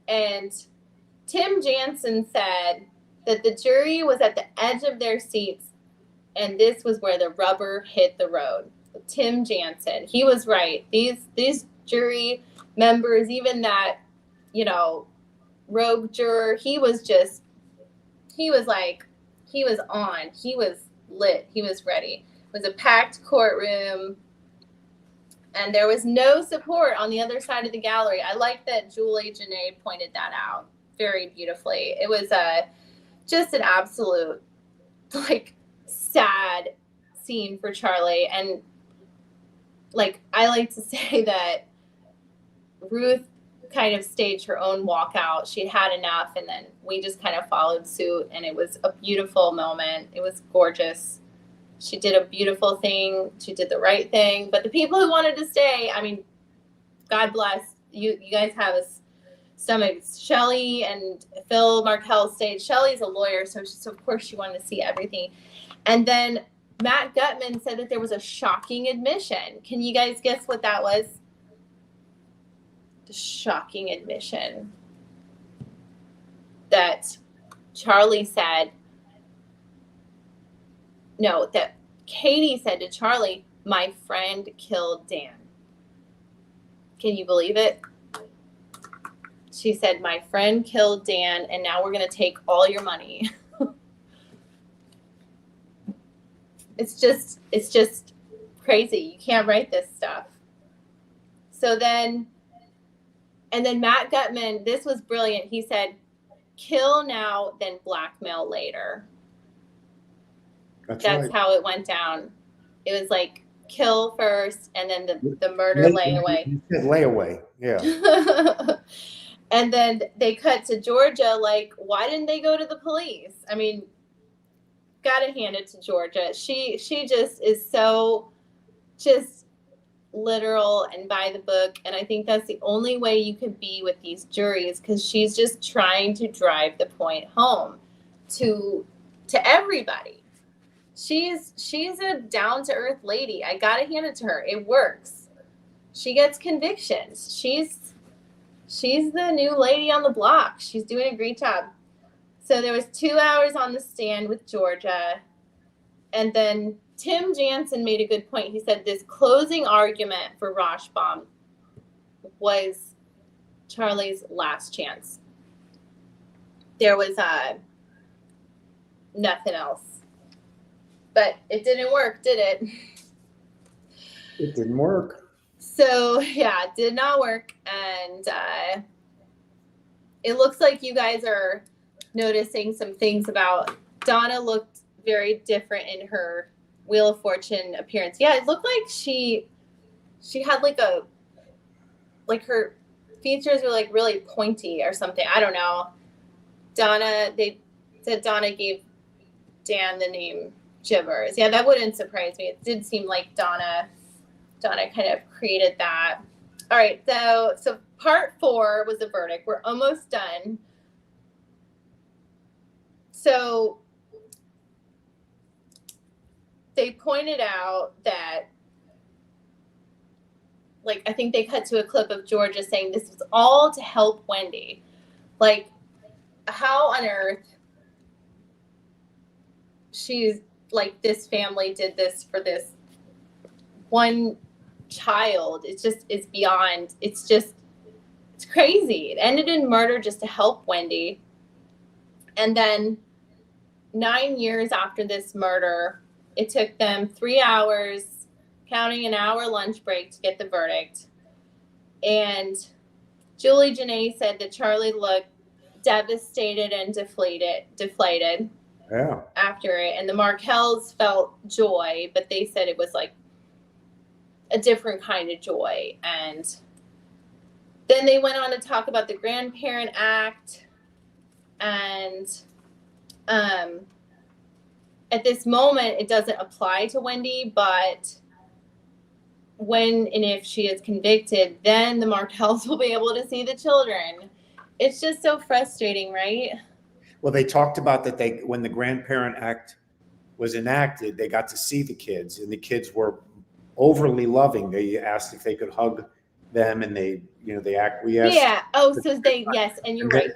and Tim Jansen said that the jury was at the edge of their seats, and this was where the rubber hit the road. Tim Jansen, he was right. These jury members, even that, rogue juror, he was on. He was lit. He was ready. It was a packed courtroom, and there was no support on the other side of the gallery. I like that Julie Janae pointed that out very beautifully. It was just an absolute, sad scene for Charlie. And, I like to say that Ruth kind of staged her own walkout. She'd had enough, and then we just kind of followed suit, and it was a beautiful moment. It was gorgeous. She did a beautiful thing. She did the right thing. But the people who wanted to stay, God bless you. You guys have a stomach. Shelly and Phil Markel stayed. Shelly's a lawyer, so of course she wanted to see everything. And then Matt Gutman said that there was a shocking admission. Can you guys guess what that was? The shocking admission that Charlie said, no, that Katie said to Charlie, my friend killed Dan. Can you believe it? She said, my friend killed Dan, and now we're going to take all your money. It's just crazy. You can't write this stuff. And then Matt Gutman, this was brilliant. He said, kill now, then blackmail later. That's right. How it went down. It was kill first, and then the murder layaway.
You said layaway, yeah.
And then they cut to Georgia, why didn't they go to the police? Gotta hand it to Georgia. She just is so just literal and by the book, and I think that's the only way you could be with these juries, because she's just trying to drive the point home to everybody. She's a down-to-earth lady. I gotta hand it to her. It works. She gets convictions. She's the new lady on the block. She's doing a great job. So there was 2 hours on the stand with Georgia, and then Tim Jansen made a good point. He said this closing argument for Rashbaum was Charlie's last chance. There was nothing else. But it didn't work, did it?
It didn't work.
So, yeah, it did not work. And it looks like you guys are noticing some things about Donna looked very different in her Wheel of Fortune appearance. Yeah, it looked like she had her features were really pointy or something. I don't know. They said Donna gave Dan the name Jibbers. Yeah, that wouldn't surprise me. It did seem like Donna kind of created that. All right, so part 4 was the verdict. We're almost done. So they pointed out that, I think they cut to a clip of Georgia saying this was all to help Wendy. How on earth she's this family did this for this one child. It's beyond, it's crazy. It ended in murder just to help Wendy. And then 9 years after this murder, it took them 3 hours, counting an hour lunch break, to get the verdict. And Julie Janae said that Charlie looked devastated and deflated.
Yeah.
After it. And the Markels felt joy, but they said it was a different kind of joy. And then they went on to talk about the Grandparent Act, and at this moment, it doesn't apply to Wendy, but when and if she is convicted, then the Markels will be able to see the children. It's just so frustrating, right?
Well, they talked about that when the Grandparent Act was enacted, they got to see the kids, and the kids were overly loving. They asked if they could hug them, and they acquiesced.
Yeah. Oh, so yes, and you're right.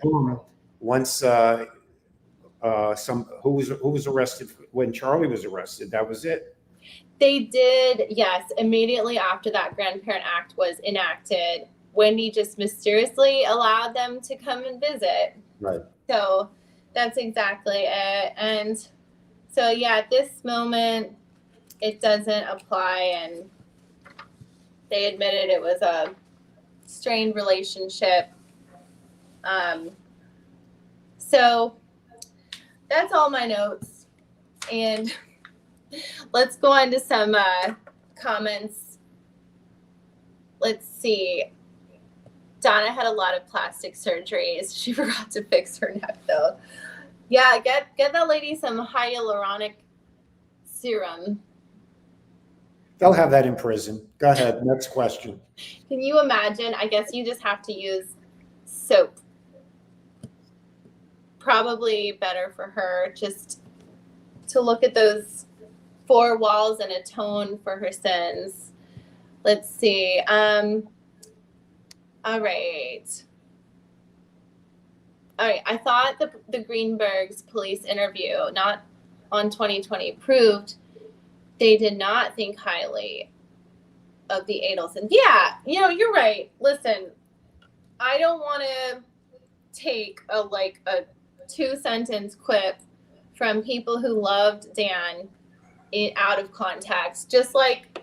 Once who was arrested when Charlie was arrested, that was it.
They did, yes. Immediately after that Grandparent Act was enacted, Wendy just mysteriously allowed them to come and visit.
Right.
So that's exactly it. And so, yeah, at this moment, it doesn't apply. And they admitted it was a strained relationship. So that's all my notes. And let's go on to some comments. Let's see. Donna had a lot of plastic surgeries. She forgot to fix her neck, though. Yeah, get that lady some hyaluronic serum.
They'll have that in prison. Go ahead. Next question.
Can you imagine? I guess you just have to use soap. Probably better for her just to look at those 4 walls and atone for her sins. Let's see. All right. I thought the Greenbergs police interview, not on 2020, proved they did not think highly of the Adelson. Yeah, you're right. Listen, I don't want to take a 2-sentence quip from people who loved Dan out of context. Just like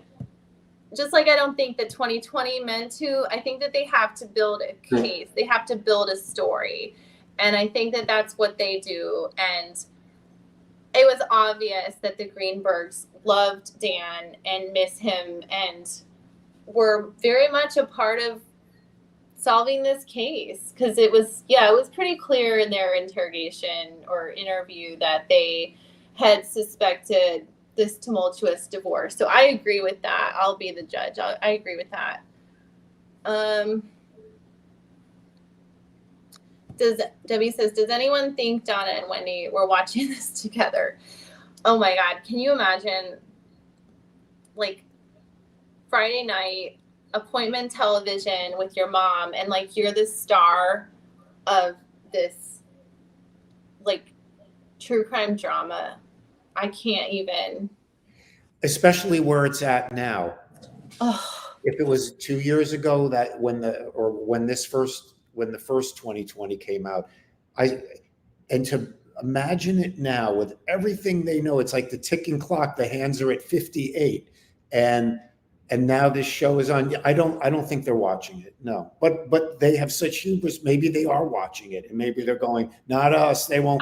I don't think that 2020 meant to. I think that they have to build a case. They have to build a story. And I think that that's what they do. And it was obvious that the Greenbergs loved Dan and miss him and were very much a part of solving this case. Because it was pretty clear in their interrogation or interview that they had suspected this tumultuous divorce. So I agree with that. I'll be the judge. I agree with that. Debbie says, does anyone think Donna and Wendy were watching this together? Oh my God. Can you imagine Friday night appointment television with your mom and you're the star of this true crime drama? I can't even.
Especially where it's at now.
Oh.
If it was 2 years ago that when the first 2020 came out, and to imagine it now with everything they know, it's like the ticking clock. The hands are at 58, and now this show is on. I don't think they're watching it. No, but they have such hubris. Maybe they are watching it, and maybe they're going, not us. They won't.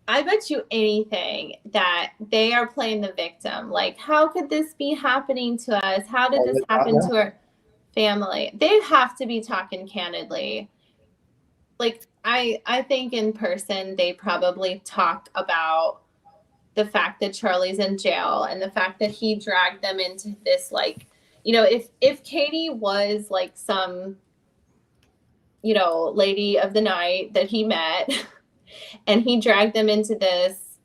I bet you anything that they are playing the victim. How could this be happening to us? How did this happen to our family? They have to be talking candidly. I think in person, they probably talk about the fact that Charlie's in jail and the fact that he dragged them into this, if Katie was some, lady of the night that he met and he dragged them into this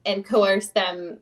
and coerced them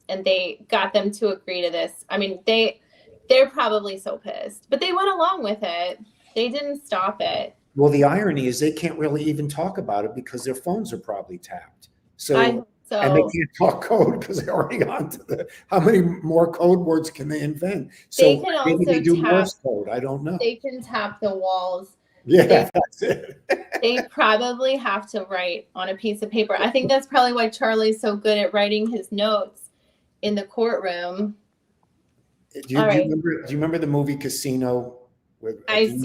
and they got them to agree to this. I mean, they're probably so pissed, but they went along with it. They didn't stop it.
Well, the irony is they can't really even talk about it because their phones are probably tapped. And they can't talk code because they're already on to how many more code words can they invent? So maybe they do Morse code. I don't know.
They can tap the walls.
Yeah, that's it.
They probably have to write on a piece of paper. I think that's probably why Charlie's so good at writing his notes in the courtroom.
Do you remember the movie Casino?
I've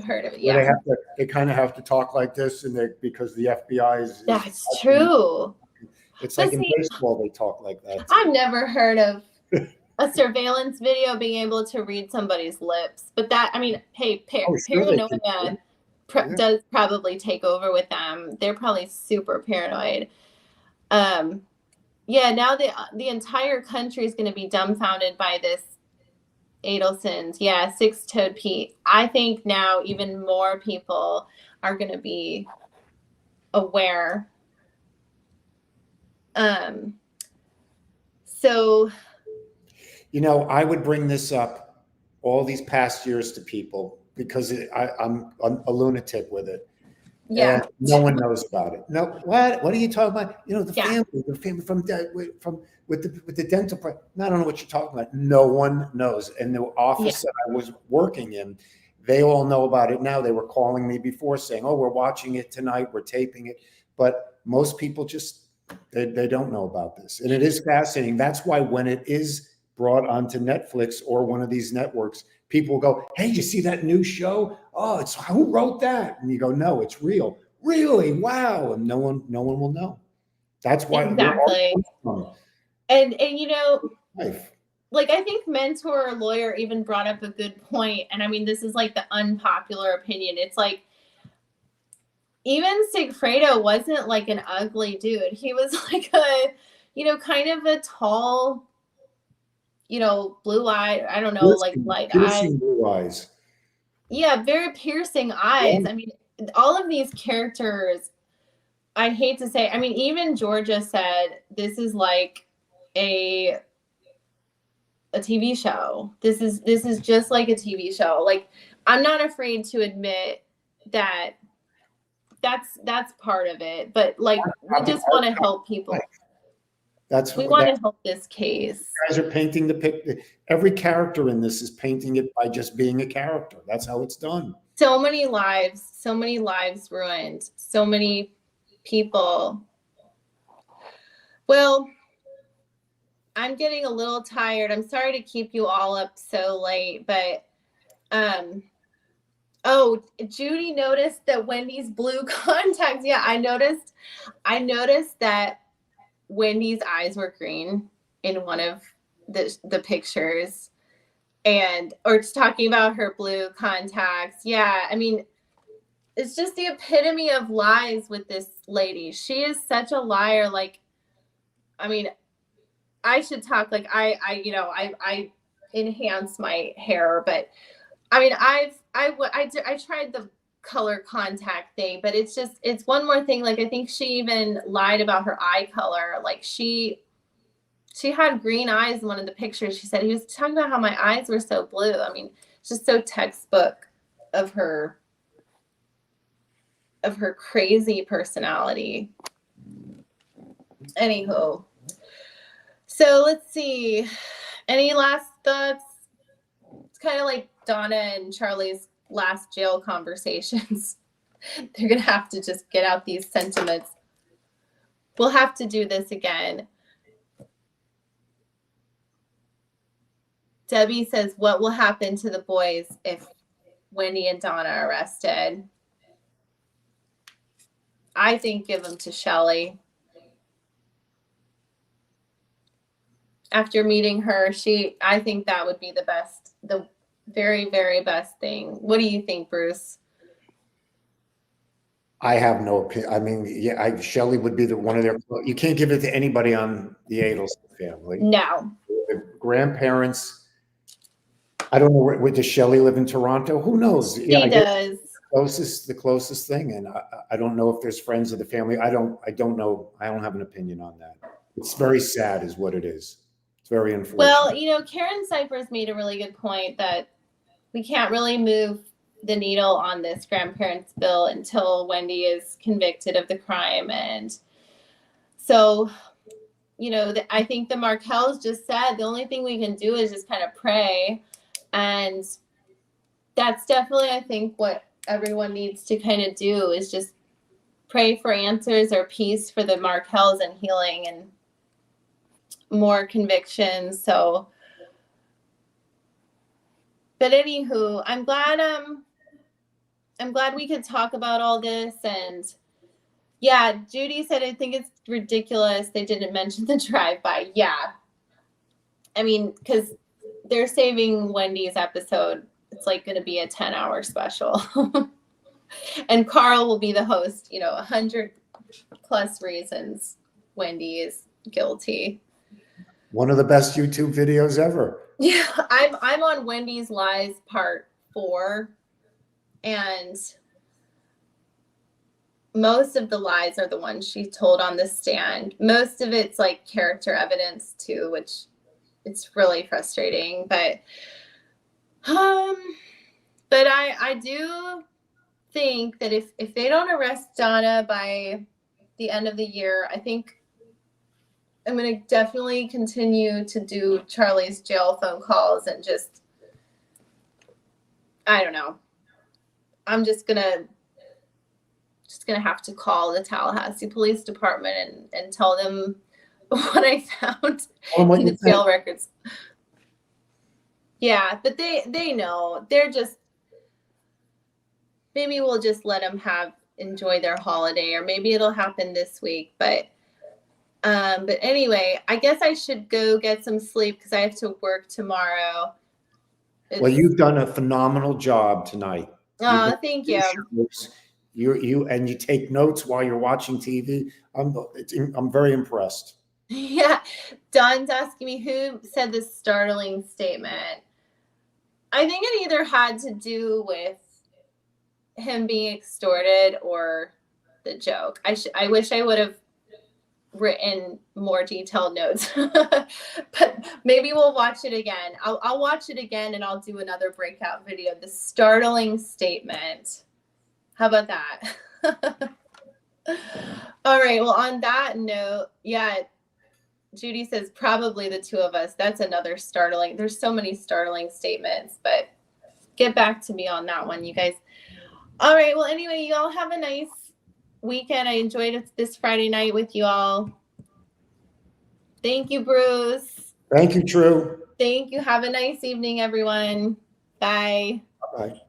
heard of it. Yeah,
they kind of have to talk like this, and because the FBI is.
That's true.
It's in baseball they talk like that.
I've never heard of a surveillance video being able to read somebody's lips, but paranoia does probably take over with them. They're probably super paranoid. Yeah, now the entire country is going to be dumbfounded by this Adelson's. Yeah, six-toed Pete. I think now even more people are going to be aware. So,
I would bring this up all these past years to people because I'm a lunatic with it.
yeah,
And no one knows about it. No, what? What are you talking about?
yeah,
The family from with the dental. I don't know what you're talking about. No one knows. And the
yeah,
office that I was working in, they all know about it now. They were calling me before saying, "Oh, we're watching it tonight. We're taping it." But most people just they don't know about this, and it is fascinating. That's why when it is brought onto Netflix or one of these networks, people go, "Hey, you see that new show? Oh, it's who wrote that?" And you go, "No, it's real." Really? Wow. And no one will know. That's why we're
exactly.
all
And
life.
like I think mentor or lawyer even brought up a good point, and I mean this is like the unpopular opinion. It's like even Sigfredo wasn't like an ugly dude. He was like a, kind of a tall, blue eye. I don't know, like
Piercing,
light eyes.
piercing blue eyes.
Yeah, very piercing
Yeah.
eyes. I mean, all of these characters, I hate to say, I mean, even Georgia said this is like a TV show. This is just like a TV show. Like I'm not afraid to admit that that's part of it, but like we
Copy,
just want to help
right.
people.
That's
We
what
want
that
to help this case.
guys are painting the picture. Every character in this is painting it by just being a character. That's how it's done.
So many lives ruined, so many people. Well, I'm getting a little tired. I'm sorry to keep you all up so late, but oh, Judy noticed that Wendy's blue contacts. Yeah, I noticed that Wendy's eyes were green in one of the pictures, and or just talking about her blue contacts. Yeah, I mean, it's just the epitome of lies with this lady. She is such a liar. Like, I mean, I should talk like I enhance my hair, but I mean, I tried the color contact thing, but it's one more thing. Like I think she even lied about her eye color. Like she had green eyes in one of the pictures. She said he was talking about how my eyes were so blue. I mean, it's just so textbook of her crazy personality. Anywho, so let's see. Any last thoughts? It's kind of like Donna and Charlie's last jail conversations. They're going to have to just get out these sentiments. We'll have to do this again. Debbie says, what will happen to the boys if Wendy and Donna are arrested? I think give them to Shelly. After meeting her, I think that would be the very, very best thing. What do you think, Bruce?
I have no opinion. I mean, yeah, Shelley would be one of their. You can't give it to anybody on the Adelson family.
No.
The grandparents. I don't know where does Shelley live in Toronto? Who knows?
She does.
The closest thing, and I don't know if there's friends of the family. I don't know. I don't have an opinion on that. It's very sad, is what it is. It's very unfortunate.
Well, Karen Cyphers made a really good point that we can't really move the needle on this grandparents bill until Wendy is convicted of the crime. And so, I think the Markels just said the only thing we can do is just kind of pray. And that's definitely, I think, what everyone needs to kind of do is just pray for answers or peace for the Markels and healing and more convictions. So, but anywho, I'm glad we could talk about all this. And yeah, Judy said, I think it's ridiculous they didn't mention the drive-by. Yeah. I mean, because they're saving Wendy's episode. It's like going to be a 10-hour special. And Carl will be the host, 100 plus reasons. Wendy is guilty.
One of the best YouTube videos ever.
Yeah, I'm on Wendy's Lies Part 4, and most of the lies are the ones she told on the stand. Most of it's like character evidence too, which it's really frustrating. But I do think that if they don't arrest Donna by the end of the year, I think I'm going to definitely continue to do Charlie's jail phone calls and just, I don't know. I'm just going to have to call the Tallahassee Police Department and tell them what I found in the jail records. Yeah, but they know. They're just, maybe we'll just let them enjoy their holiday, or maybe it'll happen this week. But anyway, I guess I should go get some sleep because I have to work tomorrow.
Well, you've done a phenomenal job tonight.
Oh, thank you.
You take notes while you're watching TV. I'm very impressed.
Yeah, Don's asking me who said this startling statement. I think it either had to do with him being extorted or the joke. I wish I would have written more detailed notes, but maybe we'll watch it again. I'll watch it again and I'll do another breakout video. The startling statement. How about that? All right. Well, on that note, yeah, Judy says probably the two of us. That's another startling. There's so many startling statements, but get back to me on that one, you guys. All right. Well, anyway, you all have a nice weekend. I enjoyed this Friday night with you all. Thank you, Bruce.
Thank you, True.
Thank you. Have a nice evening, everyone. Bye.
Bye.